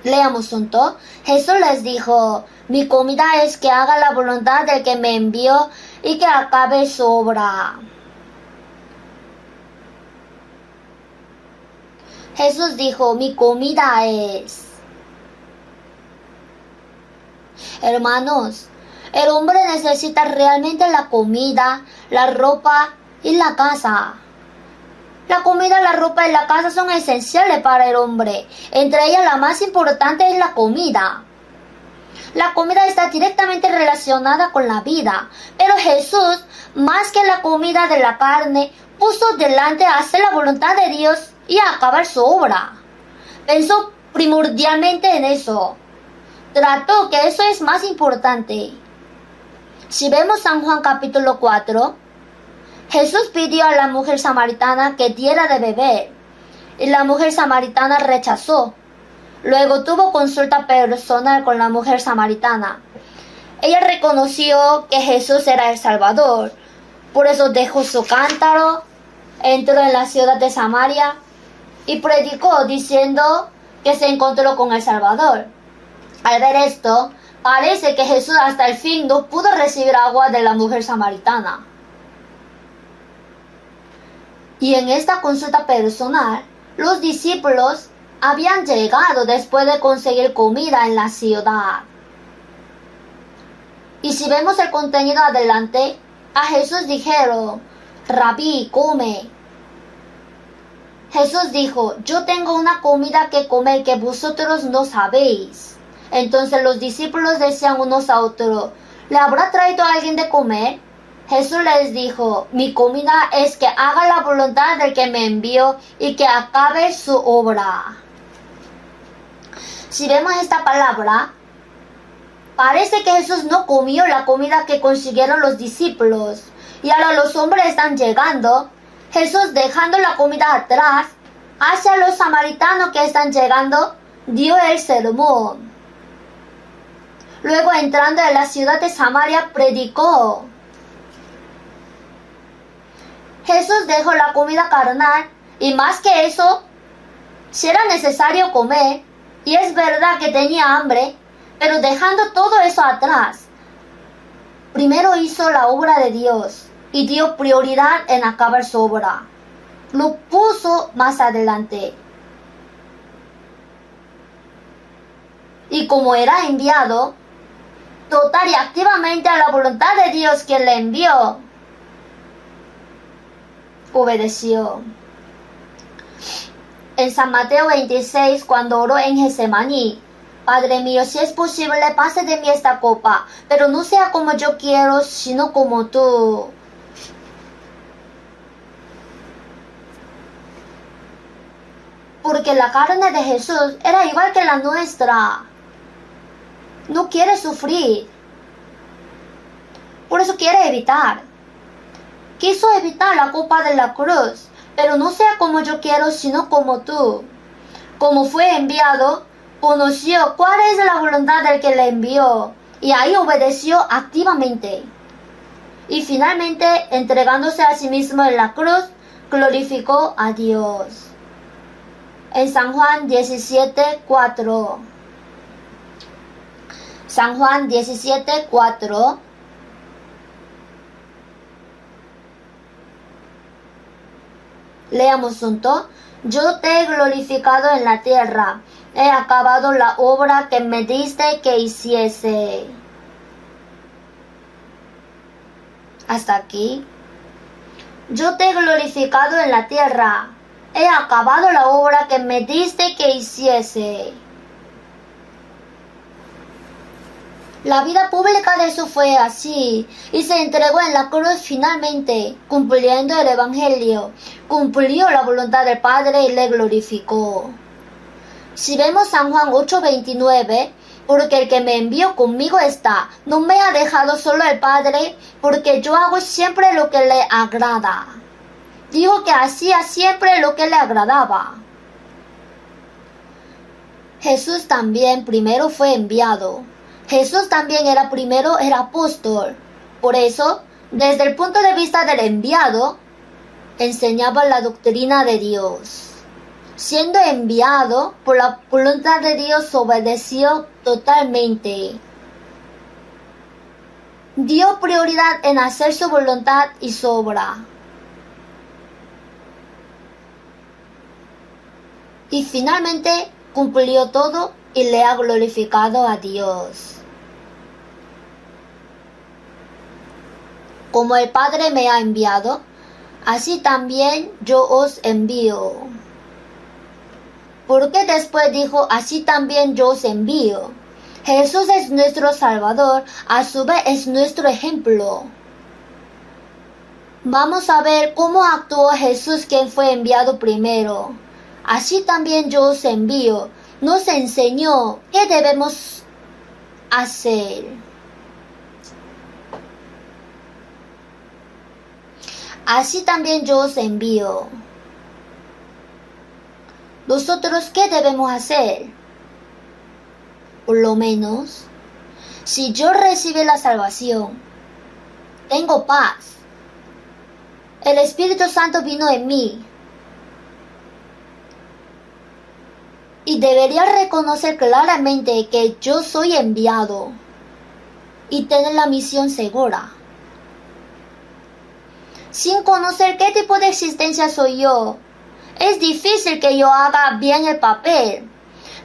Leamos juntos. Jesús les dijo: mi comida es que haga la voluntad del que me envió y que acabe su obra. Jesús dijo: mi comida es. Hermanos, el hombre necesita realmente la comida, la ropa y la casa. La comida, la ropa y la casa son esenciales para el hombre. Entre ellas la más importante es la comida. La comida está directamente relacionada con la vida, pero Jesús, más que la comida de la carne, puso delante hacer la voluntad de Dios y acabar su obra. Pensó primordialmente en eso. Trató que eso es más importante. Si vemos San Juan capítulo 4, Jesús pidió a la mujer samaritana que diera de beber, y la mujer samaritana rechazó. Luego tuvo consulta personal con la mujer samaritana. Ella reconoció que Jesús era el Salvador. Por eso dejó su cántaro, entró en la ciudad de Samaria y predicó diciendo que se encontró con el Salvador. Al ver esto, parece que Jesús hasta el fin no pudo recibir agua de la mujer samaritana. Y en esta consulta personal, los discípulos habían llegado después de conseguir comida en la ciudad. Y si vemos el contenido adelante, a Jesús dijeron: Rabí, come. Jesús dijo: yo tengo una comida que comer que vosotros no sabéis. Entonces los discípulos decían unos a otros: ¿le habrá traído a alguien de comer? Jesús les dijo: mi comida es que haga la voluntad del que me envió y que acabe su obra. Si vemos esta palabra, parece que Jesús no comió la comida que consiguieron los discípulos. Y ahora los hombres están llegando. Jesús, dejando la comida atrás, hacia los samaritanos que están llegando, dio el sermón. Luego, entrando en la ciudad de Samaria, predicó. Jesús dejó la comida carnal y más que eso, si era necesario comer, y es verdad que tenía hambre, pero dejando todo eso atrás, primero hizo la obra de Dios y dio prioridad en acabar su obra. Lo puso más adelante. Y como era enviado, total y activamente a la voluntad de Dios que le envió, obedeció. En San Mateo 26, cuando oró en Getsemaní, Padre mío, si es posible, pase de mí esta copa, pero no sea como yo quiero, sino como tú. Porque la carne de Jesús era igual que la nuestra. No quiere sufrir. Por eso quiere evitar. Quiso evitar la copa de la cruz, pero no sea como yo quiero, sino como tú. Como fue enviado, conoció cuál es la voluntad del que le envió, y ahí obedeció activamente. Y finalmente, entregándose a sí mismo en la cruz, glorificó a Dios. En San Juan 17:4. San Juan 17:4. Leamos juntos. Yo te he glorificado en la tierra. He acabado la obra que me diste que hiciese. Hasta aquí. Yo te he glorificado en la tierra. He acabado la obra que me diste que hiciese. La vida pública de Jesús fue así, y se entregó en la cruz finalmente, cumpliendo el Evangelio, cumplió la voluntad del Padre y le glorificó. Si vemos San Juan 8:29, porque el que me envió conmigo está, no me ha dejado solo el Padre, porque yo hago siempre lo que le agrada. Dijo que hacía siempre lo que le agradaba. Jesús también primero fue enviado. Jesús también era apóstol. Por eso, desde el punto de vista del enviado, enseñaba la doctrina de Dios. Siendo enviado por la voluntad de Dios, obedeció totalmente. Dio prioridad en hacer su voluntad y su obra. Y finalmente cumplió todo y le ha glorificado a Dios. Como el Padre me ha enviado, así también yo os envío. Porque después dijo, así también yo os envío. Jesús es nuestro Salvador, a su vez es nuestro ejemplo. Vamos a ver cómo actuó Jesús, quien fue enviado primero. Así también yo os envío. Nos enseñó qué debemos hacer. Así también yo os envío. ¿Nosotros qué debemos hacer? Por lo menos, si yo recibí la salvación, tengo paz. El Espíritu Santo vino en mí. Y debería reconocer claramente que yo soy enviado y tener la misión segura. Sin conocer qué tipo de existencia soy yo, es difícil que yo haga bien el papel.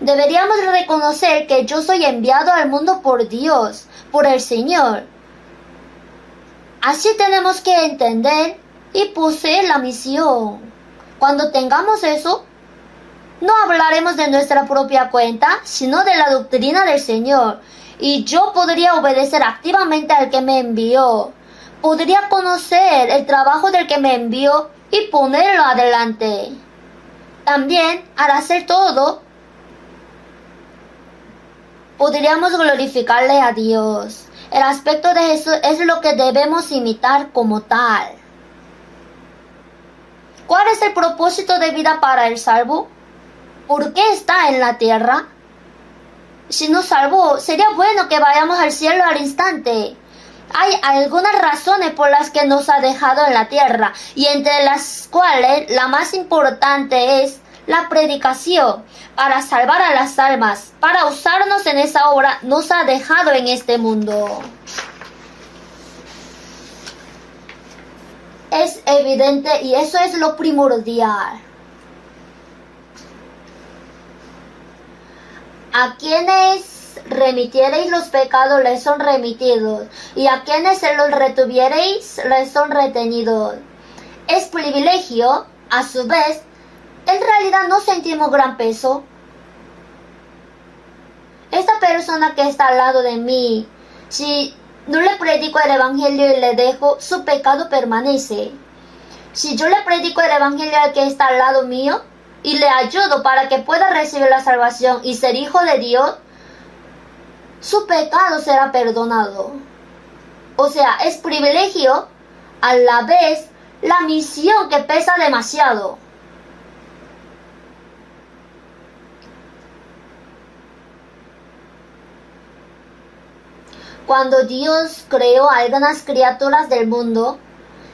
Deberíamos reconocer que yo soy enviado al mundo por Dios, por el Señor. Así tenemos que entender y poseer la misión. Cuando tengamos eso, no hablaremos de nuestra propia cuenta, sino de la doctrina del Señor. Y yo podría obedecer activamente al que me envió. Podría conocer el trabajo del que me envió y ponerlo adelante. También, al hacer todo, podríamos glorificarle a Dios. El aspecto de Jesús es lo que debemos imitar como tal. ¿Cuál es el propósito de vida para el salvo? ¿Por qué está en la tierra? Si nos salvó, sería bueno que vayamos al cielo al instante. Hay algunas razones por las que nos ha dejado en la tierra, y entre las cuales la más importante es la predicación, para salvar a las almas, para usarnos en esa obra, nos ha dejado en este mundo. Es evidente y eso es lo primordial. A quienes remitiereis los pecados les son remitidos, y a quienes se los retuviereis les son retenidos. Es privilegio, a su vez, en realidad no sentimos gran peso. esta persona que está al lado de mí, si no le predico el evangelio y le dejo, su pecado permanece. Si yo le predico el evangelio al que está al lado mío y le ayudo para que pueda recibir la salvación y ser hijo de Dios, su pecado será perdonado. O sea, es privilegio, a la vez la misión que pesa demasiado. Cuando Dios creó a algunas criaturas del mundo,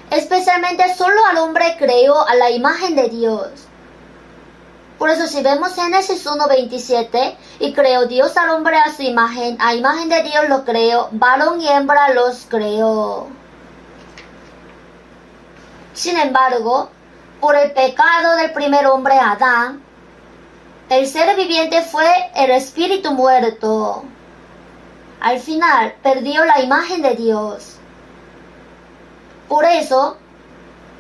especialmente solo al hombre creó a la imagen de Dios. Por eso si vemos Génesis 1:27, y creó Dios al hombre a su imagen, a imagen de Dios lo creó, varón y hembra los creó. Sin embargo, por el pecado del primer hombre Adán, el ser viviente fue el espíritu muerto. Al final perdió la imagen de Dios. Por eso,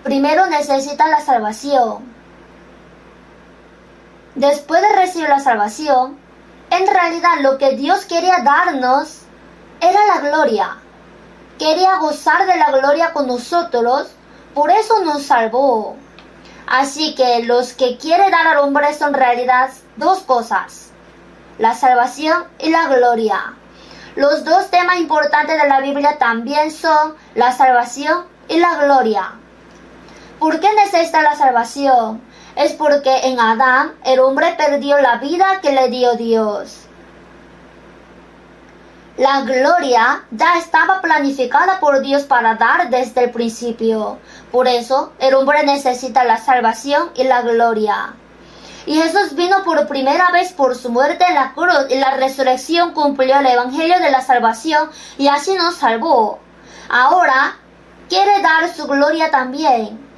primero necesita la salvación. Después de recibir la salvación, en realidad lo que Dios quería darnos era la gloria. Quería gozar de la gloria con nosotros, por eso nos salvó. Así que los que quiere dar al hombre son en realidad dos cosas: la salvación y la gloria. Los dos temas importantes de la Biblia también son la salvación y la gloria. ¿Por qué necesita la salvación? Es porque en Adán el hombre perdió la vida que le dio Dios. La gloria ya estaba planificada por Dios para dar desde el principio. Por eso el hombre necesita la salvación y la gloria. Y Jesús vino por primera vez por su muerte en la cruz y la resurrección cumplió el evangelio de la salvación y así nos salvó. Ahora quiere dar su gloria también.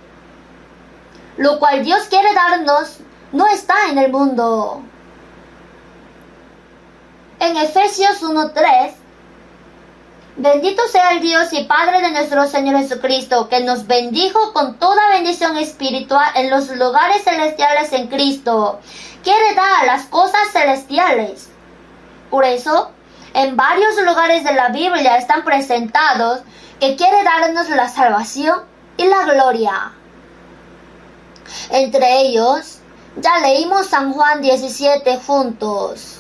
Lo cual Dios quiere darnos no está en el mundo. En Efesios 1:3, bendito sea el Dios y Padre de nuestro Señor Jesucristo, que nos bendijo con toda bendición espiritual en los lugares celestiales en Cristo. Quiere dar las cosas celestiales. Por eso, en varios lugares de la Biblia están presentados que quiere darnos la salvación y la gloria. Entre ellos, ya leímos San Juan 17 juntos.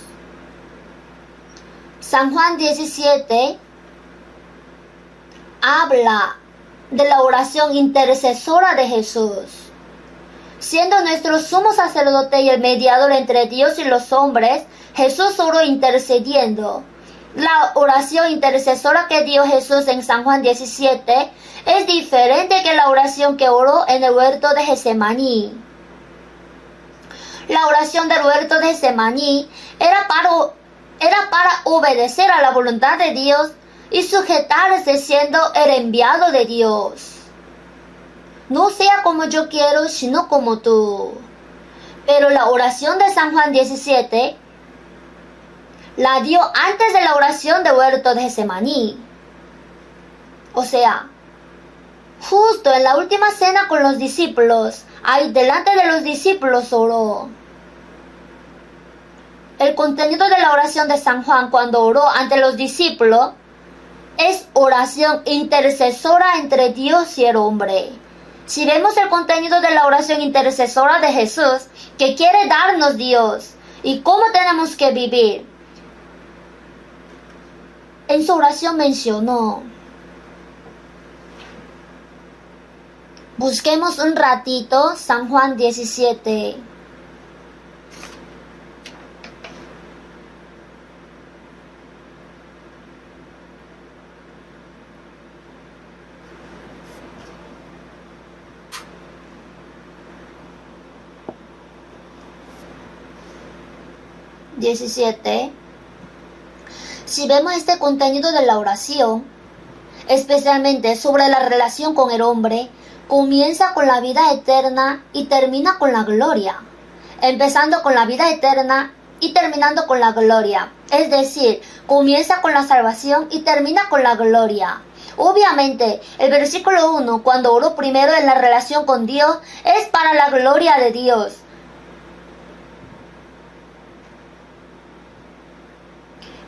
San Juan 17 habla de la oración intercesora de Jesús. Siendo nuestro sumo sacerdote y el mediador entre Dios y los hombres, Jesús oró intercediendo. La oración intercesora que dio Jesús en San Juan 17 es diferente que la oración que oró en el huerto de Getsemaní. La oración del huerto de Getsemaní era para obedecer a la voluntad de Dios y sujetarse siendo el enviado de Dios. No sea como yo quiero, sino como tú. Pero la oración de San Juan 17 la dio antes de la oración del huerto de Getsemaní. O sea, justo en la última cena con los discípulos, ahí delante de los discípulos oró. El contenido de la oración de San Juan cuando oró ante los discípulos es oración intercesora entre Dios y el hombre. Si vemos el contenido de la oración intercesora de Jesús, que quiere darnos Dios y cómo tenemos que vivir, en su oración mencionó. Busquemos un ratito San Juan 17. Si vemos este contenido de la oración, especialmente sobre la relación con el hombre, comienza con la vida eterna y termina con la gloria, empezando con la vida eterna y terminando con la gloria. Es decir, comienza con la salvación y termina con la gloria. Obviamente, el versículo 1, cuando oró primero en la relación con Dios, es para la gloria de Dios.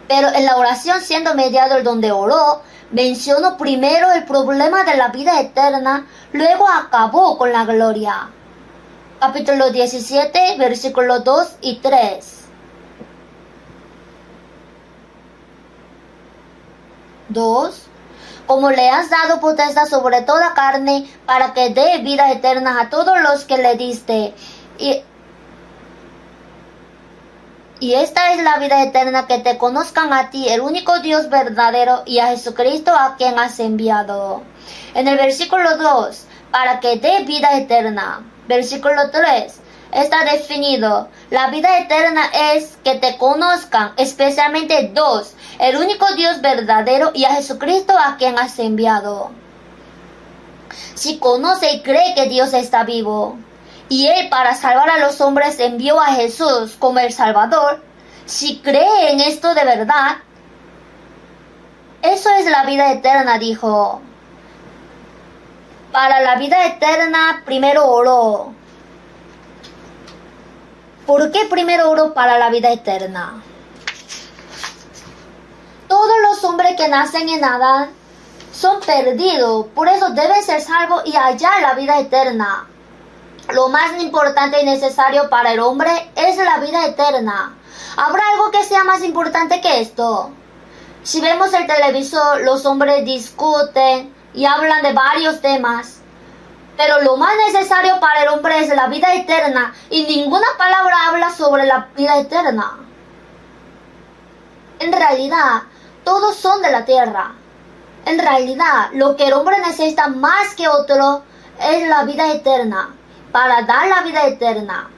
Pero en la oración siendo mediador donde oró, mencionó primero el problema de la vida eterna, luego acabó con la gloria. Capítulo 17, versículos 2 y 3. 2. Como le has dado potestad sobre toda carne, para que dé vida eterna a todos los que le diste. Y esta es la vida eterna, que te conozcan a ti, el único Dios verdadero, y a Jesucristo a quien has enviado. En el versículo 2, para que dé vida eterna. Versículo 3, está definido. La vida eterna es que te conozcan, especialmente dos, el único Dios verdadero y a Jesucristo a quien has enviado. Si conoce y cree que Dios está vivo, y Él para salvar a los hombres envió a Jesús como el Salvador, si cree en esto de verdad, eso es la vida eterna, dijo. Para la vida eterna primero oró. ¿Por qué primero oró para la vida eterna? Todos los hombres que nacen en Adán son perdidos, por eso deben ser salvos y hallar la vida eterna. Lo más importante y necesario para el hombre es la vida eterna. ¿Habrá algo que sea más importante que esto? Si vemos el televisor, los hombres discuten y hablan de varios temas, pero lo más necesario para el hombre es la vida eterna, y ninguna palabra habla sobre la vida eterna. En realidad, todos son de la tierra. En realidad, lo que el hombre necesita más que otro es la vida eterna, para dar la vida eterna.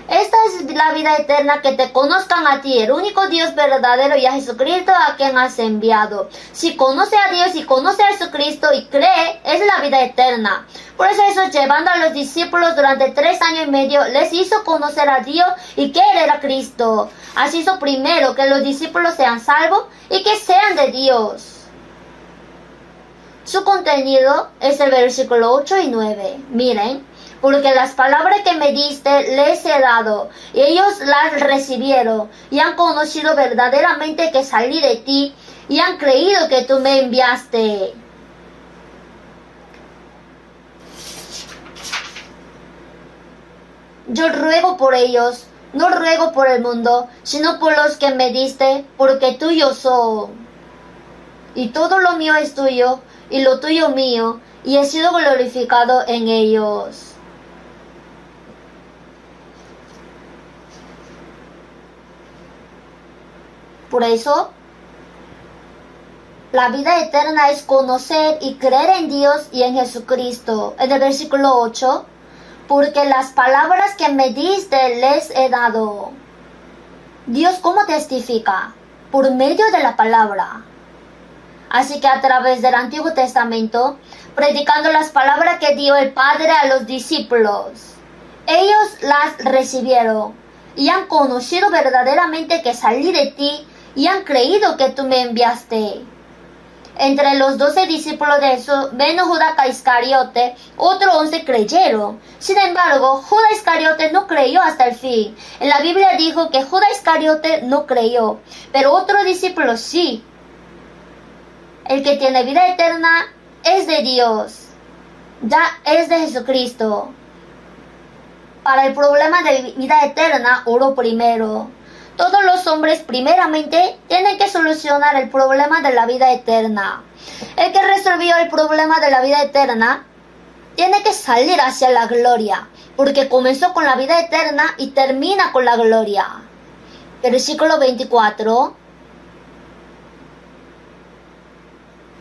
Esta es la vida eterna, que te conozcan a ti, el único Dios verdadero, y a Jesucristo a quien has enviado. Si conoce a Dios y conoce a Jesucristo y cree, es la vida eterna. Por eso Jesús, llevando a los discípulos durante 3 años y medio, les hizo conocer a Dios y que Él era Cristo. Así hizo primero que los discípulos sean salvos y que sean de Dios. Su contenido es el versículo 8 y 9. Miren. Porque las palabras que me diste les he dado, y ellos las recibieron, y han conocido verdaderamente que salí de ti, y han creído que tú me enviaste. Yo ruego por ellos, no ruego por el mundo, sino por los que me diste, porque tuyo soy. Y todo lo mío es tuyo, y lo tuyo mío, y he sido glorificado en ellos. Por eso, la vida eterna es conocer y creer en Dios y en Jesucristo. En el versículo 8, porque las palabras que me diste les he dado. Dios, ¿cómo testifica? Por medio de la palabra. Así que a través del Antiguo Testamento, predicando las palabras que dio el Padre a los discípulos, ellos las recibieron y han conocido verdaderamente que salí de ti, y han creído que tú me enviaste. Entre los 12 discípulos de Jesús, menos Judas Iscariote, otros 11 creyeron. Sin embargo, Judas Iscariote no creyó hasta el fin. En la Biblia dijo que Judas Iscariote no creyó, pero otros discípulos sí. El que tiene vida eterna es de Dios, ya es de Jesucristo. Para el problema de vida eterna, oró primero. Todos los hombres primeramente tienen que solucionar el problema de la vida eterna. El que resolvió el problema de la vida eterna tiene que salir hacia la gloria, porque comenzó con la vida eterna y termina con la gloria. Versículo 24.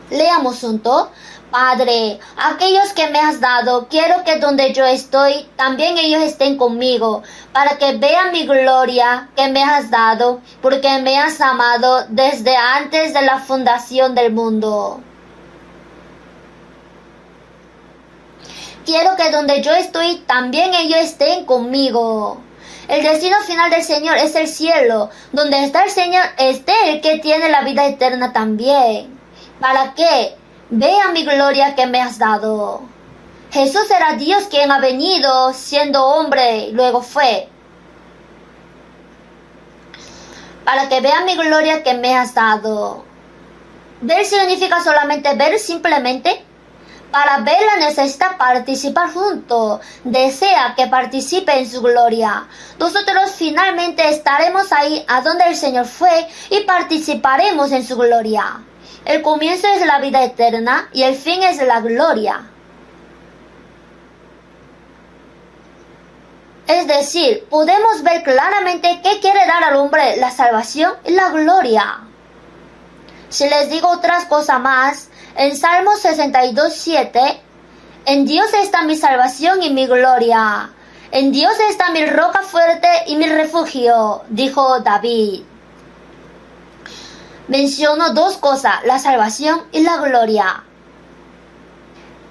Leamos juntos. Padre, aquellos que me has dado, quiero que donde yo estoy, también ellos estén conmigo, para que vean mi gloria que me has dado, porque me has amado desde antes de la fundación del mundo. Quiero que donde yo estoy, también ellos estén conmigo. El destino final del Señor es el cielo. Donde está el Señor, esté el que tiene la vida eterna también. ¿Para qué? Vea mi gloria que me has dado. Jesús era Dios quien ha venido siendo hombre, luego fue. para que vean mi gloria que me has dado. Ver significa solamente ver simplemente. Para verla necesita participar junto. Desea que participe en su gloria. Nosotros finalmente estaremos ahí a donde el Señor fue y participaremos en su gloria. El comienzo es la vida eterna y el fin es la gloria. Es decir, podemos ver claramente qué quiere dar al hombre la salvación y la gloria. Si les digo otras cosas más, en Salmos 62:7, en Dios está mi salvación y mi gloria. En Dios está mi roca fuerte y mi refugio, dijo David. Menciono dos cosas, la salvación y la gloria.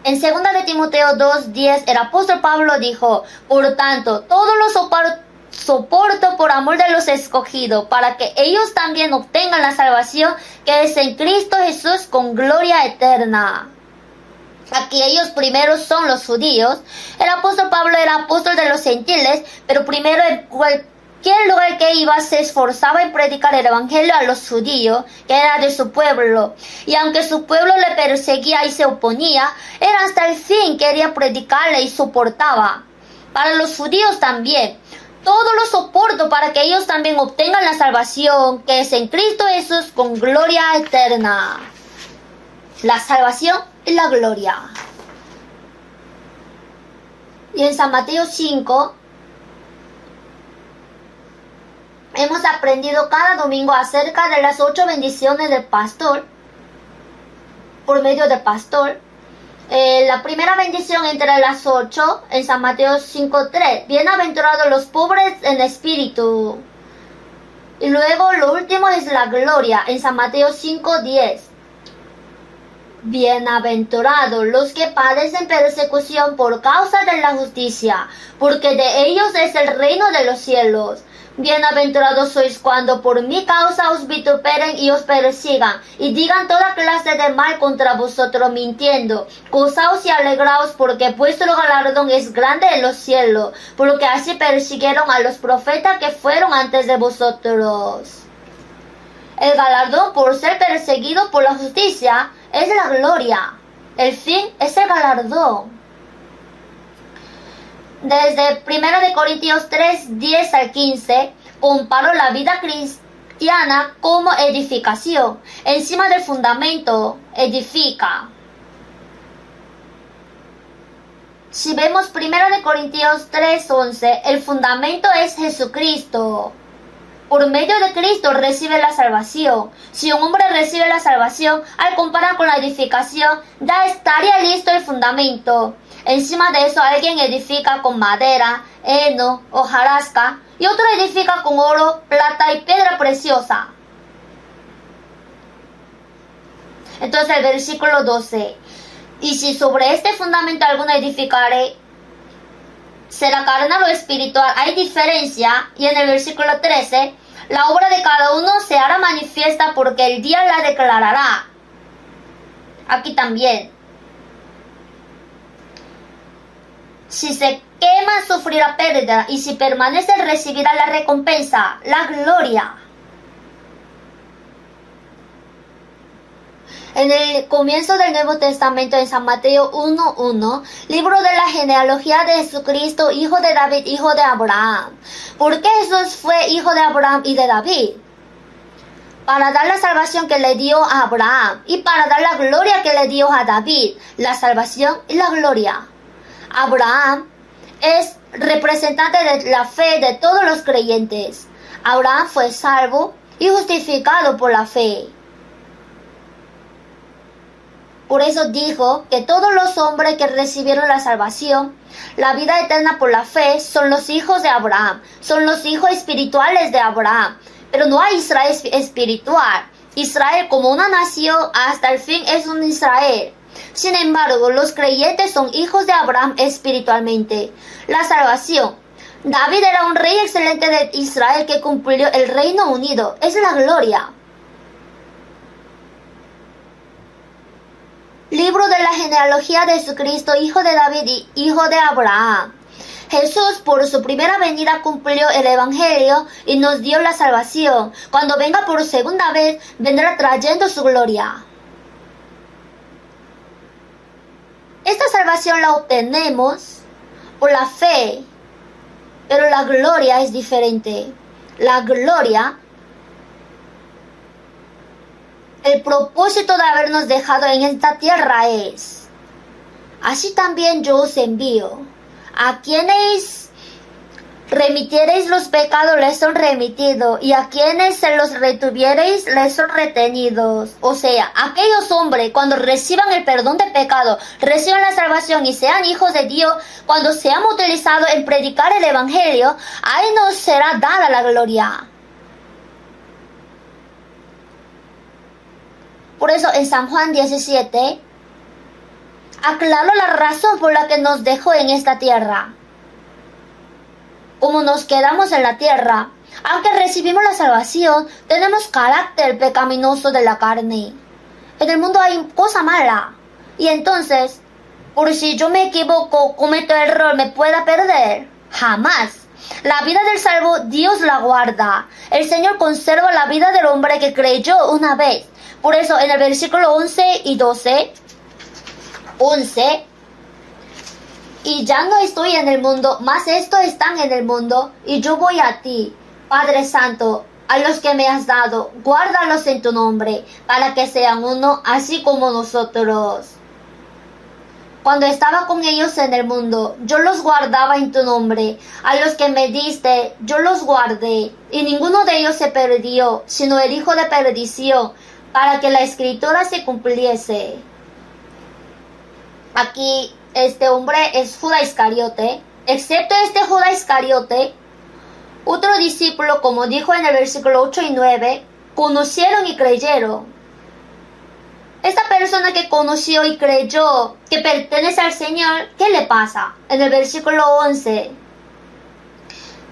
En 2 de Timoteo 2:10, el apóstol Pablo dijo, por tanto, todo lo soporto por amor de los escogidos, para que ellos también obtengan la salvación que es en Cristo Jesús con gloria eterna. Aquí ellos primero son los judíos. El apóstol Pablo era apóstol de los gentiles, pero primero en cualquier lugar que iba se esforzaba en predicar el evangelio a los judíos, que era de su pueblo. Y aunque su pueblo le perseguía y se oponía, él hasta el fin quería predicarle y soportaba. Para los judíos también. Todo lo soporto para que ellos también obtengan la salvación que es en Cristo Jesús con gloria eterna. La salvación y la gloria. Y en San Mateo 5 hemos aprendido cada domingo acerca de las 8 bendiciones del pastor, por medio del pastor. La primera bendición entre las 8 en San Mateo 5:3. Bienaventurados los pobres en espíritu. Y luego lo último es la gloria en San Mateo 5:10. Bienaventurados los que padecen persecución por causa de la justicia, porque de ellos es el reino de los cielos. Bienaventurados sois cuando por mi causa os vituperen y os persigan, y digan toda clase de mal contra vosotros mintiendo. Gozaos y alegraos, porque vuestro galardón es grande en los cielos, porque así persiguieron a los profetas que fueron antes de vosotros. El galardón por ser perseguido por la justicia es la gloria. El fin es el galardón. Desde 1 Corintios 3:10 al 15, comparo la vida cristiana como edificación. Encima del fundamento, edifica. Si vemos 1 Corintios 3:11, el fundamento es Jesucristo. Por medio de Cristo recibe la salvación. Si un hombre recibe la salvación, al comparar con la edificación, ya estaría listo el fundamento. Encima de eso alguien edifica con madera, heno, hojarasca, y otro edifica con oro, plata y piedra preciosa. Entonces el versículo 12. Y si sobre este fundamento alguno edificare, será carnal o espiritual. Hay diferencia. Y en el versículo 13, la obra de cada uno se hará manifiesta porque el día la declarará. Aquí también. Si se quema, sufrirá pérdida, y si permanece, recibirá la recompensa, la gloria. En el comienzo del Nuevo Testamento, en San Mateo 1:1, libro de la genealogía de Jesucristo, hijo de David, hijo de Abraham. ¿Por qué Jesús fue hijo de Abraham y de David? Para dar la salvación que le dio a Abraham y para dar la gloria que le dio a David, la salvación y la gloria. Abraham es representante de la fe de todos los creyentes. Abraham fue salvo y justificado por la fe. Por eso dijo que todos los hombres que recibieron la salvación, la vida eterna por la fe, son los hijos de Abraham, son los hijos espirituales de Abraham. Pero no hay Israel espiritual. Israel como una nación hasta el fin es un Israel. Sin embargo, los creyentes son hijos de Abraham espiritualmente. La salvación. David era un rey excelente de Israel que cumplió el Reino Unido. Es la gloria. Libro de la genealogía de Jesucristo, hijo de David y hijo de Abraham. Jesús por su primera venida cumplió el Evangelio y nos dio la salvación. Cuando venga por segunda vez, vendrá trayendo su gloria. Esta salvación la obtenemos por la fe, pero la gloria es diferente. La gloria, el propósito de habernos dejado en esta tierra es: así también yo os envío. A quienes remitiereis los pecados les son remitidos, y a quienes se los retuviereis les son retenidos. O sea, aquellos hombres cuando reciban el perdón de pecado, reciban la salvación y sean hijos de Dios, cuando seamos utilizados en predicar el Evangelio, ahí nos será dada la gloria. Por eso en San Juan 17 aclaró la razón por la que nos dejó en esta tierra. Como nos quedamos en la tierra, aunque recibimos la salvación, tenemos carácter pecaminoso de la carne. En el mundo hay cosa mala. Y entonces, por si yo me equivoco, cometo error, ¿me pueda perder? Jamás. La vida del salvo, Dios la guarda. El Señor conserva la vida del hombre que creyó una vez. Por eso en el versículo 11 y 12, 11, y ya no estoy en el mundo, mas estos están en el mundo, y yo voy a ti, Padre Santo, a los que me has dado, guárdalos en tu nombre, para que sean uno, así como nosotros. Cuando estaba con ellos en el mundo, yo los guardaba en tu nombre. A los que me diste, yo los guardé, y ninguno de ellos se perdió, sino el hijo de perdición, para que la escritura se cumpliese. Aquí este hombre es Judas Iscariote. Excepto este Judas Iscariote, otro discípulo, como dijo en el versículo 8 y 9, conocieron y creyeron. Esta persona que conoció y creyó que pertenece al Señor, ¿qué le pasa? En el versículo 11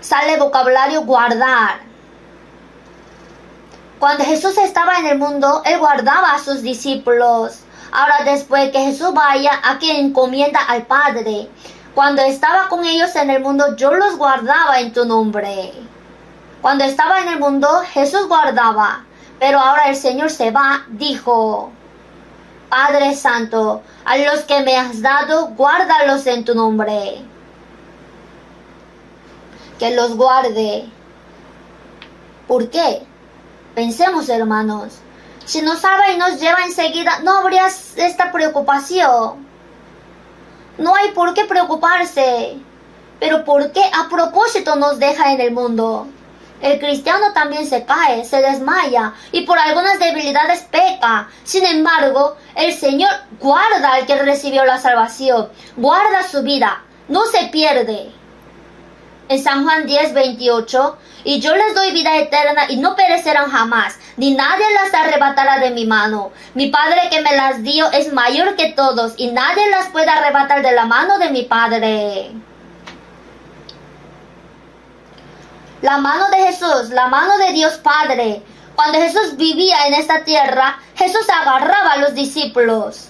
sale el vocabulario guardar. Cuando Jesús estaba en el mundo, Él guardaba a sus discípulos. Ahora después que Jesús vaya, a quien encomienda al Padre. Cuando estaba con ellos en el mundo, yo los guardaba en tu nombre. Cuando estaba en el mundo, Jesús guardaba. Pero ahora el Señor se va, dijo: Padre Santo, a los que me has dado, guárdalos en tu nombre. Que los guarde. ¿Por qué? Pensemos, hermanos. Si nos salva y nos lleva enseguida, no habría esta preocupación. No hay por qué preocuparse. Pero ¿por qué a propósito nos deja en el mundo? El cristiano también se cae, se desmaya y por algunas debilidades peca. Sin embargo, el Señor guarda al que recibió la salvación. Guarda su vida, no se pierde. En San Juan 10:28, y yo les doy vida eterna y no perecerán jamás, ni nadie las arrebatará de mi mano. Mi Padre que me las dio es mayor que todos, y nadie las puede arrebatar de la mano de mi Padre. La mano de Jesús, la mano de Dios Padre. Cuando Jesús vivía en esta tierra, Jesús agarraba a los discípulos.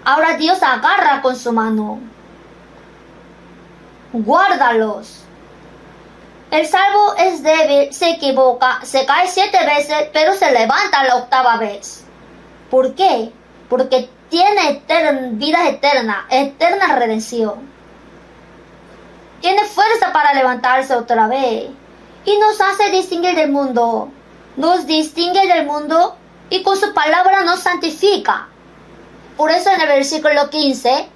Ahora Dios agarra con su mano. Guárdalos. El salvo es débil, se equivoca, se cae 7 veces, pero se levanta la 8ª vez. ¿Por qué? Porque tiene vida eterna, eterna redención. Tiene fuerza para levantarse otra vez. Y nos hace distinguir del mundo. Nos distingue del mundo y con su palabra nos santifica. Por eso en el versículo 15,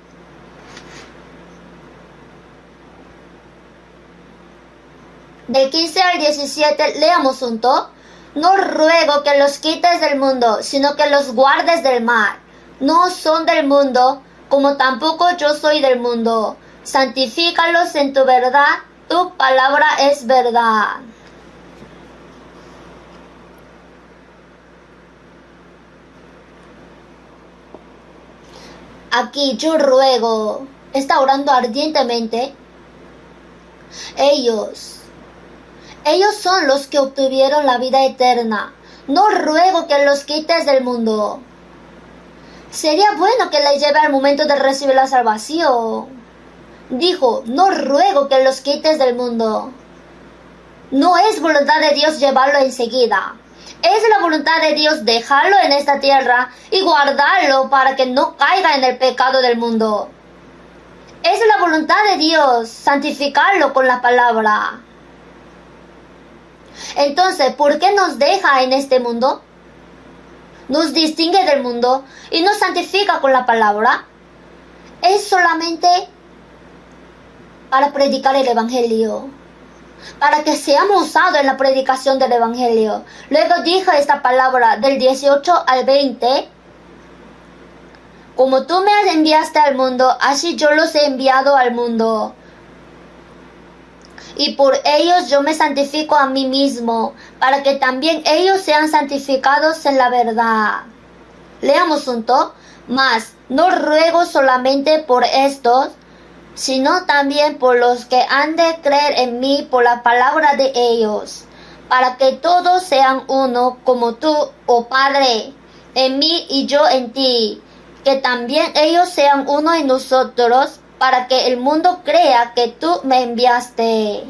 del 15 al 17, leamos juntos. No ruego que los quites del mundo, sino que los guardes del mal. No son del mundo, como tampoco yo soy del mundo. Santifícalos en tu verdad, tu palabra es verdad. Aquí yo ruego, está orando ardientemente. Ellos son los que obtuvieron la vida eterna. No ruego que los quites del mundo. Sería bueno que les lleve al momento de recibir la salvación. dijo, no ruego que los quites del mundo. No es voluntad de Dios llevarlo enseguida. Es la voluntad de Dios dejarlo en esta tierra y guardarlo para que no caiga en el pecado del mundo. Es la voluntad de Dios santificarlo con la palabra. Entonces, ¿por qué nos deja en este mundo? Nos distingue del mundo y nos santifica con la palabra. Es solamente para predicar el Evangelio, para que seamos usados en la predicación del Evangelio. Luego dijo esta palabra del 18 al 20. Como tú me enviaste al mundo, así yo los he enviado al mundo. Y por ellos yo me santifico a mí mismo, para que también ellos sean santificados en la verdad. Leamos junto. Mas no ruego solamente por estos, sino también por los que han de creer en mí por la palabra de ellos, para que todos sean uno, como tú, oh Padre, en mí y yo en ti, que también ellos sean uno en nosotros, para que el mundo crea que tú me enviaste.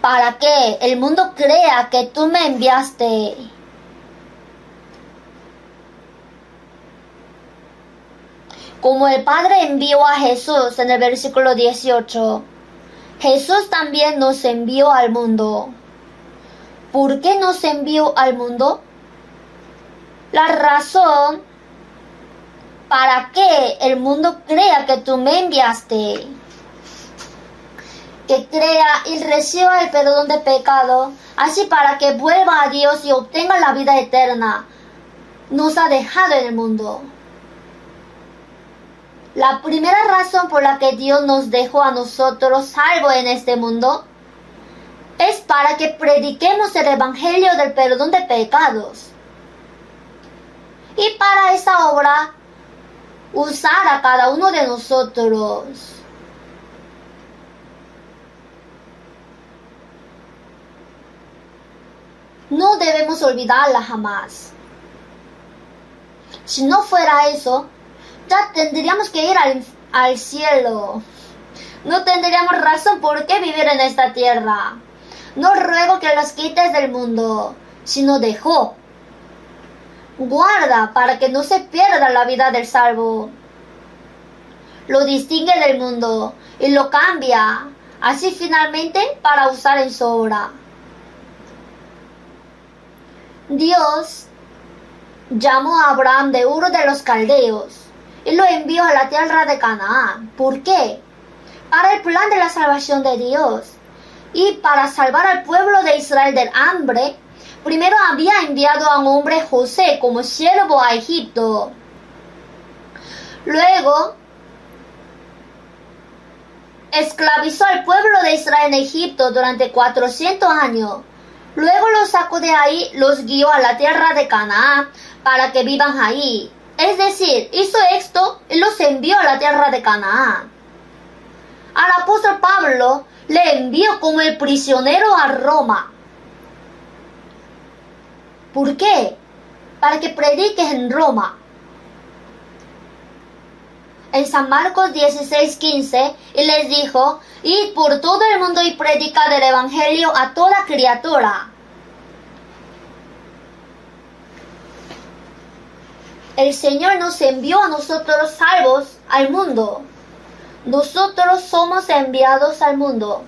Para que el mundo crea que tú me enviaste. Como el Padre envió a Jesús en el versículo 18, Jesús también nos envió al mundo. ¿Por qué nos envió al mundo? La razón para que el mundo crea que tú me enviaste, que crea y reciba el perdón de pecado, así para que vuelva a Dios y obtenga la vida eterna, nos ha dejado en el mundo. La primera razón por la que Dios nos dejó a nosotros salvos en este mundo es para que prediquemos el Evangelio del perdón de pecados. Y para esa obra, usar a cada uno de nosotros. No debemos olvidarla jamás. Si no fuera eso, ya tendríamos que ir al cielo. No tendríamos razón por qué vivir en esta tierra. No ruego que los quites del mundo, sino dejó. Guarda para que no se pierda la vida del salvo. Lo distingue del mundo y lo cambia, así finalmente para usar en su obra. Dios llamó a Abraham de Ur de los Caldeos y lo envió a la tierra de Canaán. ¿Por qué? Para el plan de la salvación de Dios y para salvar al pueblo de Israel del hambre. Primero había enviado a un hombre José como siervo a Egipto. Luego esclavizó al pueblo de Israel en Egipto durante 400 años. Luego los sacó de ahí, los guió a la tierra de Canaán para que vivan ahí. Es decir, hizo esto y los envió a la tierra de Canaán. Al apóstol Pablo le envió como el prisionero a Roma. ¿Por qué? Para que prediques en Roma. En San Marcos 16:15, y les dijo, id por todo el mundo y predicad el Evangelio a toda criatura. El Señor nos envió a nosotros salvos al mundo. Nosotros somos enviados al mundo.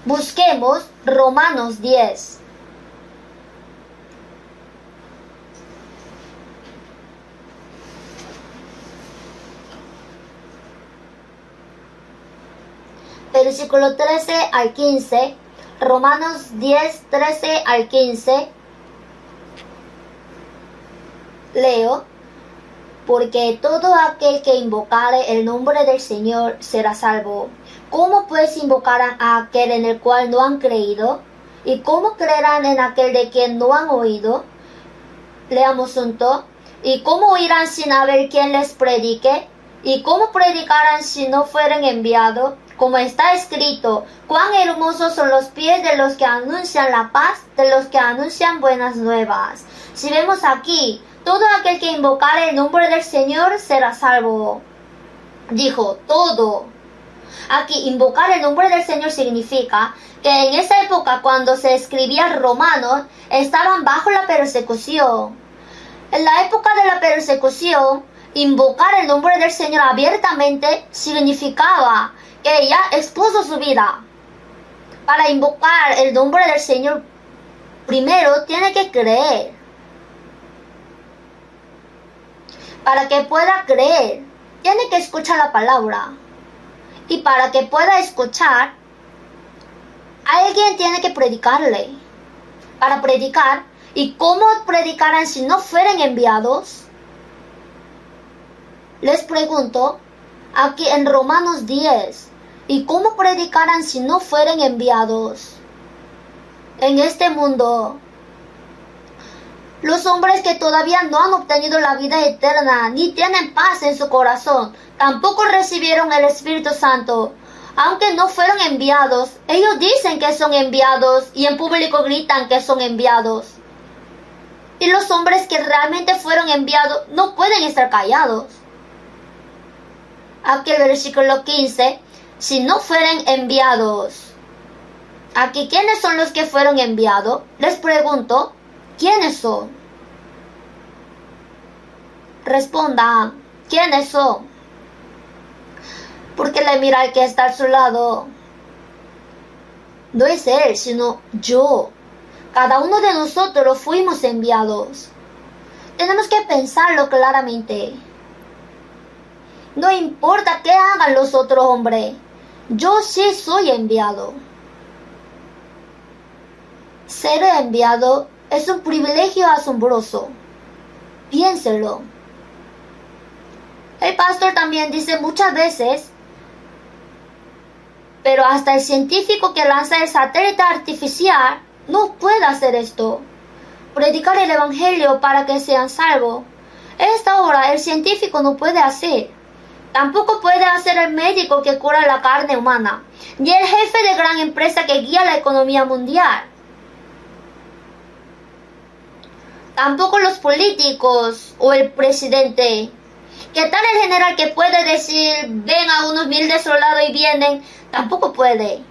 Busquemos Romanos 10. Versículo 13 al 15, Romanos 10, 13 al 15. Leo, porque todo aquel que invocare el nombre del Señor será salvo. ¿Cómo pues invocarán a aquel en el cual no han creído? ¿Y cómo creerán en aquel de quien no han oído? Leamos junto. ¿Y cómo oirán sin haber quien les predique? ¿Y cómo predicarán si no fueren enviados? Como está escrito, cuán hermosos son los pies de los que anuncian la paz, de los que anuncian buenas nuevas. Si vemos aquí, todo aquel que invocare el nombre del Señor será salvo. Dijo, todo. Aquí, invocar el nombre del Señor significa que en esa época, cuando se escribía Romanos, estaban bajo la persecución. En la época de la persecución, invocar el nombre del Señor abiertamente significaba que ella expuso su vida. Para invocar el nombre del Señor, primero tiene que creer. Para que pueda creer, tiene que escuchar la palabra. Y para que pueda escuchar, alguien tiene que predicarle. Para predicar, ¿y cómo predicarán si no fueran enviados? Les pregunto, aquí en Romanos 10, ¿y cómo predicarán si no fueran enviados? En este mundo, los hombres que todavía no han obtenido la vida eterna, ni tienen paz en su corazón, tampoco recibieron el Espíritu Santo. Aunque no fueron enviados, ellos dicen que son enviados y en público gritan que son enviados. Y los hombres que realmente fueron enviados no pueden estar callados. Aquí el versículo 15, si no fueran enviados. Aquí, ¿quiénes son los que fueron enviados? Les pregunto, ¿quiénes son? Respondan, ¿quiénes son? Porque le mira al que está a su lado. No es él, sino yo. Cada uno de nosotros fuimos enviados. Tenemos que pensarlo claramente. No importa qué hagan los otros hombres, yo sí soy enviado. Ser enviado es un privilegio asombroso. Piénselo. El pastor también dice muchas veces, pero hasta el científico que lanza el satélite artificial no puede hacer esto. Predicar el evangelio para que sean salvos. Esta obra el científico no puede hacer. Tampoco puede hacer el médico que cura la carne humana, ni el jefe de gran empresa que guía la economía mundial. Tampoco los políticos o el presidente. ¿Qué tal el general que puede decir, ven a unos 1000 soldados y vienen? Tampoco puede.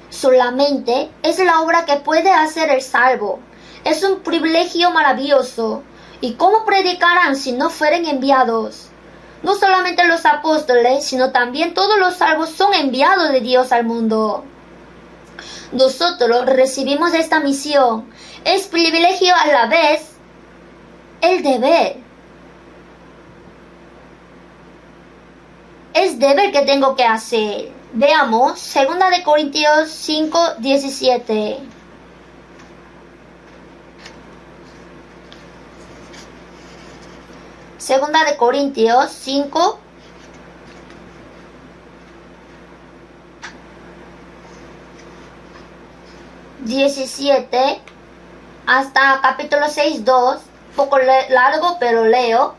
Solamente es la obra que puede hacer el salvo. Es un privilegio maravilloso. ¿Y cómo predicarán si no fueren enviados? No solamente los apóstoles, sino también todos los salvos son enviados de Dios al mundo. Nosotros recibimos esta misión. Es privilegio a la vez el deber. Es deber que tengo que hacer. Veamos, 2 Corintios 5:17. Segunda de Corintios 5, 17 hasta capítulo 6:2, poco largo pero leo.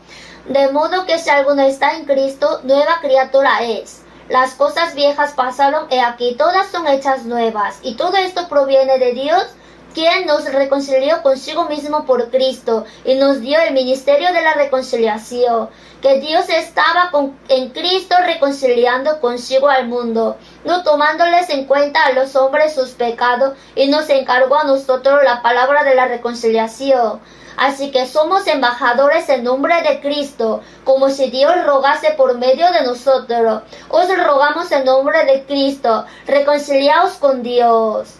De modo que si alguno está en Cristo, nueva criatura es. Las cosas viejas pasaron, he aquí todas son hechas nuevas. Y todo esto proviene de Dios, quien nos reconcilió consigo mismo por Cristo y nos dio el ministerio de la reconciliación, que Dios estaba en Cristo reconciliando consigo al mundo, no tomándoles en cuenta a los hombres sus pecados, y nos encargó a nosotros la palabra de la reconciliación. Así que somos embajadores en nombre de Cristo, como si Dios rogase por medio de nosotros. Os rogamos en nombre de Cristo, reconciliaos con Dios.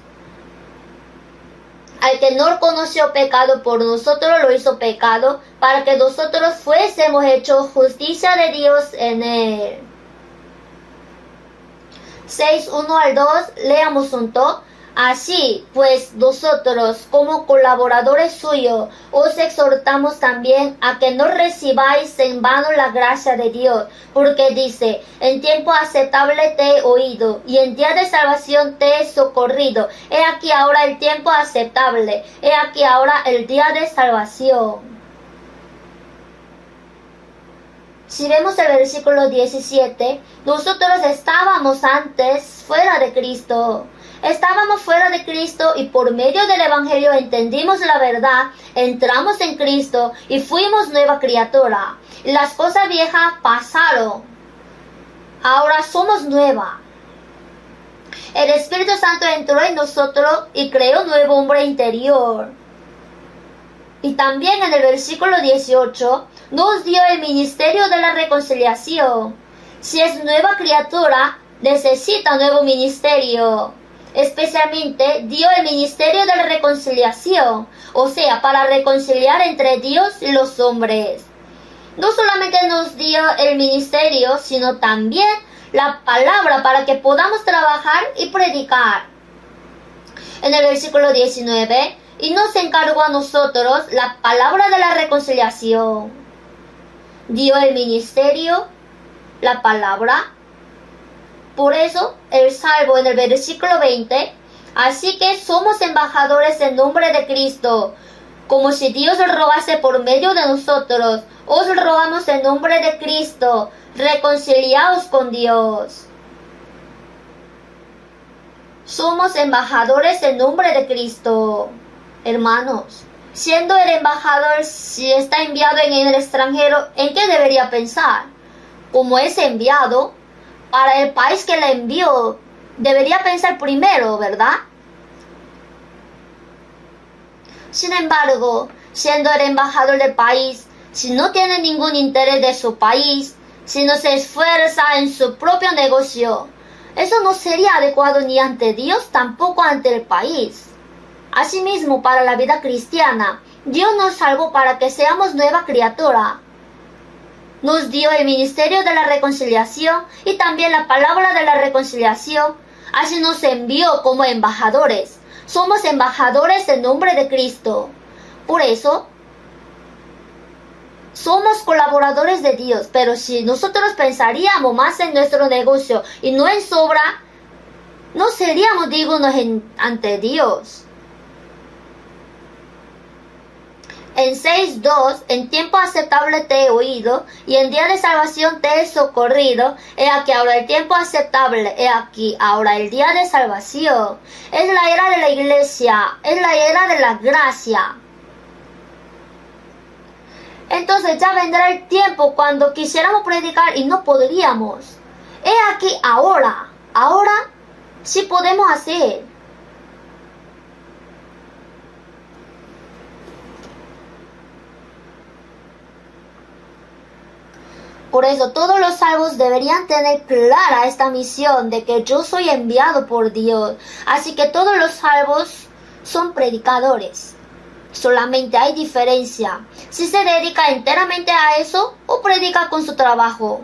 Al que no conoció pecado, por nosotros lo hizo pecado, para que nosotros fuésemos hechos justicia de Dios en él. 6:1-2, leamos junto. Así pues, nosotros, como colaboradores suyos, os exhortamos también a que no recibáis en vano la gracia de Dios, porque dice, en tiempo aceptable te he oído, y en día de salvación te he socorrido. He aquí ahora el tiempo aceptable, he aquí ahora el día de salvación. Si vemos el versículo 17, nosotros estábamos antes fuera de Cristo. Estábamos fuera de Cristo y por medio del Evangelio entendimos la verdad, entramos en Cristo y fuimos nueva criatura. Las cosas viejas pasaron. Ahora somos nueva. El Espíritu Santo entró en nosotros y creó un nuevo hombre interior. Y también en el versículo 18 nos dio el ministerio de la reconciliación. Si es nueva criatura, necesita un nuevo ministerio. Especialmente dio el ministerio de la reconciliación, o sea, para reconciliar entre Dios y los hombres. No solamente nos dio el ministerio, sino también la palabra para que podamos trabajar y predicar. En el versículo 19, y nos encargó a nosotros la palabra de la reconciliación. Dio el ministerio, la palabra. Por eso, el salvo en el versículo 20, así que somos embajadores en nombre de Cristo, como si Dios rogase por medio de nosotros. Os rogamos en nombre de Cristo, reconciliaos con Dios. Somos embajadores en nombre de Cristo. Hermanos, siendo el embajador, si está enviado en el extranjero, ¿en qué debería pensar? Como es enviado para el país que le envió, debería pensar primero, ¿verdad? Sin embargo, siendo el embajador del país, si no tiene ningún interés de su país, si no se esfuerza en su propio negocio, eso no sería adecuado ni ante Dios, tampoco ante el país. Asimismo, para la vida cristiana, Dios nos salvó para que seamos nueva criatura. Nos dio el ministerio de la reconciliación y también la palabra de la reconciliación. Así nos envió como embajadores. Somos embajadores en nombre de Cristo. Por eso, somos colaboradores de Dios. Pero si nosotros pensaríamos más en nuestro negocio y no en sobra, no seríamos dignos ante Dios. En 6:2, en tiempo aceptable te he oído, y en día de salvación te he socorrido. He aquí ahora el tiempo aceptable, he aquí ahora el día de salvación. Es la era de la iglesia, es la era de la gracia. Entonces ya vendrá el tiempo cuando quisiéramos predicar y no podríamos. He aquí ahora sí podemos hacer. Por eso todos los salvos deberían tener clara esta misión de que yo soy enviado por Dios. Así que todos los salvos son predicadores. Solamente hay diferencia si se dedica enteramente a eso o predica con su trabajo.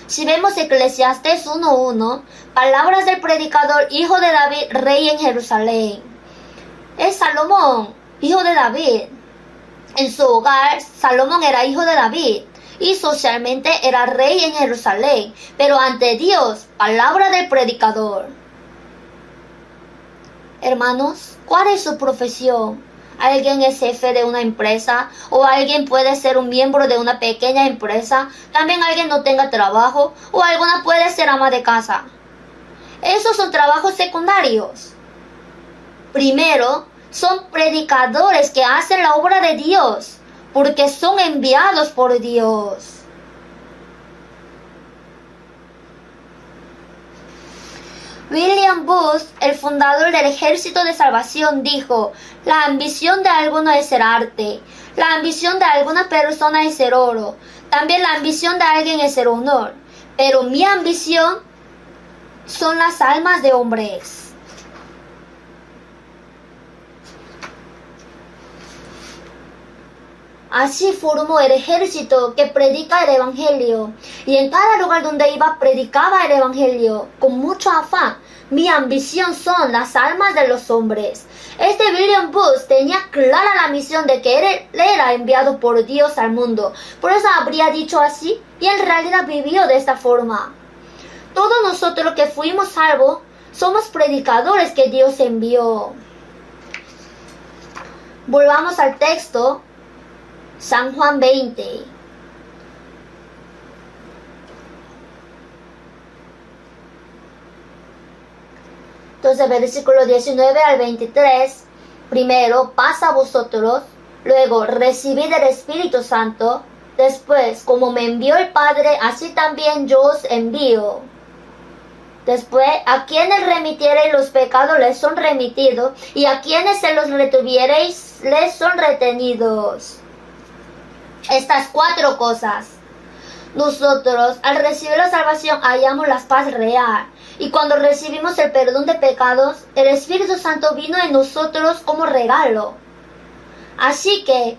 Si vemos Eclesiastés 1:1, palabras del predicador, hijo de David, rey en Jerusalén. Es Salomón, hijo de David. En su hogar, Salomón era hijo de David. Y socialmente era rey en Jerusalén, pero ante Dios, palabra del predicador. Hermanos, ¿cuál es su profesión? ¿Alguien es jefe de una empresa? ¿O alguien puede ser un miembro de una pequeña empresa? También alguien no tenga trabajo, o alguna puede ser ama de casa. Esos son trabajos secundarios. Primero, son predicadores que hacen la obra de Dios, porque son enviados por Dios. William Booth, el fundador del Ejército de Salvación, dijo: la ambición de algunos es ser arte, la ambición de algunas personas es ser oro, también la ambición de alguien es ser honor, pero mi ambición son las almas de hombres. Así formó el ejército que predica el Evangelio. Y en cada lugar donde iba predicaba el Evangelio con mucho afán. Mi ambición son las almas de los hombres. Este William Booth tenía clara la misión de que él era enviado por Dios al mundo. Por eso habría dicho así y en realidad vivió de esta forma. Todos nosotros que fuimos salvos somos predicadores que Dios envió. Volvamos al texto. San Juan 20. Entonces, versículo 19 al 23, primero, paz a vosotros, luego, recibid el Espíritu Santo, después, como me envió el Padre, así también yo os envío. Después, a quienes remitiereis los pecados les son remitidos, y a quienes se los retuviereis les son retenidos. Estas 4 cosas. Nosotros, al recibir la salvación, hallamos la paz real. Y cuando recibimos el perdón de pecados, el Espíritu Santo vino en nosotros como regalo. Así que,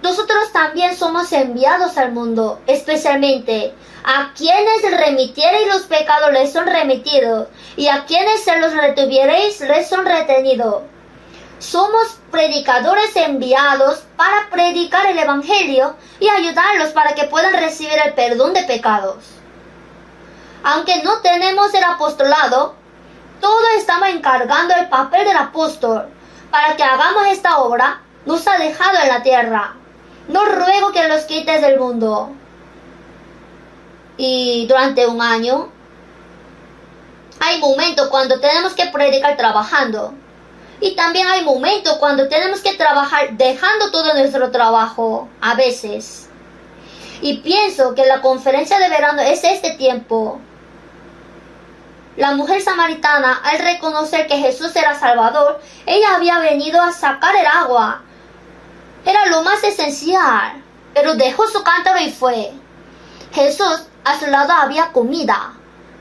nosotros también somos enviados al mundo, especialmente a quienes remitiereis los pecados les son remitidos, y a quienes se los retuviereis les son retenidos. Somos predicadores enviados para predicar el Evangelio y ayudarlos para que puedan recibir el perdón de pecados. Aunque no tenemos el apostolado, todos estamos encargando el papel del apóstol para que hagamos esta obra. Nos ha dejado en la tierra. No ruego que los quites del mundo. Y durante un año hay momentos cuando tenemos que predicar trabajando. Y también hay momentos cuando tenemos que trabajar dejando todo nuestro trabajo, a veces. Y pienso que la conferencia de verano es este tiempo. La mujer samaritana, al reconocer que Jesús era Salvador, ella había venido a sacar el agua. Era lo más esencial, pero dejó su cántaro y fue. Jesús, a su lado había comida,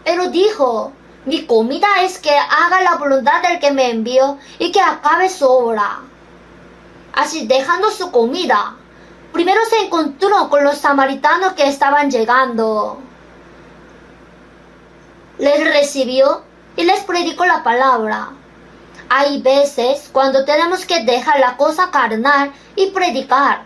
pero dijo: mi comida es que haga la voluntad del que me envió y que acabe su obra. Así, dejando su comida, primero se encontró con los samaritanos que estaban llegando. Les recibió y les predicó la palabra. Hay veces cuando tenemos que dejar la cosa carnal y predicar.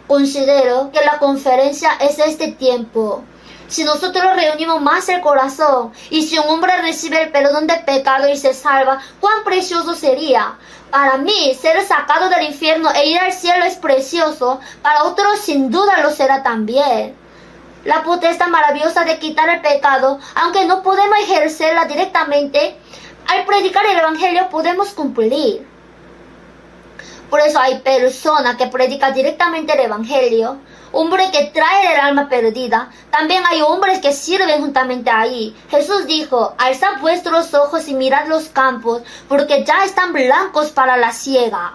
Considero que la conferencia es este tiempo. Si nosotros reunimos más el corazón y si un hombre recibe el perdón de pecado y se salva, cuán precioso sería. Para mí, ser sacado del infierno e ir al cielo es precioso. Para otros, sin duda, lo será también. La potestad maravillosa de quitar el pecado, aunque no podemos ejercerla directamente, al predicar el Evangelio podemos cumplir. Por eso hay personas que predican directamente el Evangelio, hombre que trae el alma perdida. También hay hombres que sirven juntamente ahí. Jesús dijo: alzad vuestros ojos y mirad los campos, porque ya están blancos para la siega.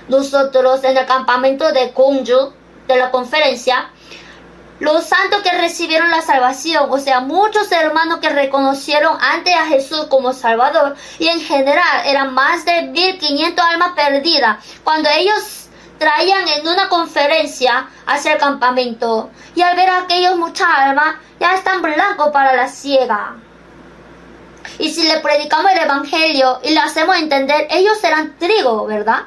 Nosotros en el campamento de Gwangju, de la conferencia, los santos que recibieron la salvación, o sea, muchos hermanos que reconocieron antes a Jesús como Salvador, y en general eran más de 1500 almas perdidas, cuando ellos traían en una conferencia hacia el campamento, y al ver a aquellos muchas almas, ya están blancos para la siega. Y si le predicamos el Evangelio y le hacemos entender, ellos serán trigo, ¿verdad?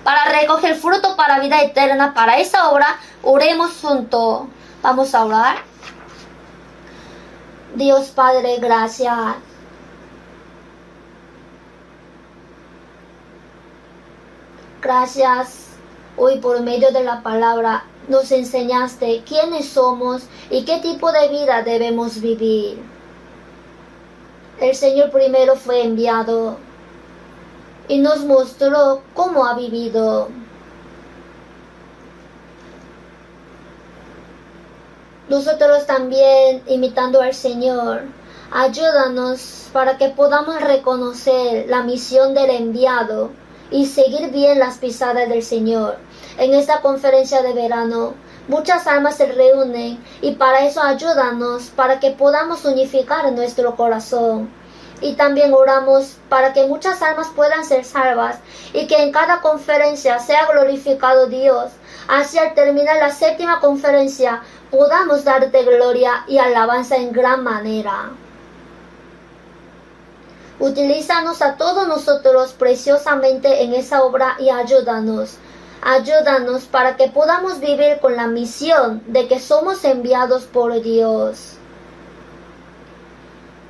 Para recoger fruto para vida eterna. Para esa obra, oremos juntos. Vamos a orar. Dios Padre, gracias. Gracias. Hoy por medio de la palabra nos enseñaste quiénes somos y qué tipo de vida debemos vivir. El Señor primero fue enviado y nos mostró cómo ha vivido. Nosotros también, imitando al Señor, ayúdanos para que podamos reconocer la misión del enviado y seguir bien las pisadas del Señor. En esta conferencia de verano, muchas almas se reúnen y para eso ayúdanos para que podamos unificar nuestro corazón. Y también oramos para que muchas almas puedan ser salvas y que en cada conferencia sea glorificado Dios. Así al terminar la 7ª conferencia podamos darte gloria y alabanza en gran manera. Utilízanos a todos nosotros preciosamente en esa obra y ayúdanos. Ayúdanos para que podamos vivir con la misión de que somos enviados por Dios.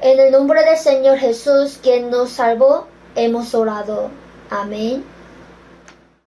En el nombre del Señor Jesús, quien nos salvó, hemos orado. Amén.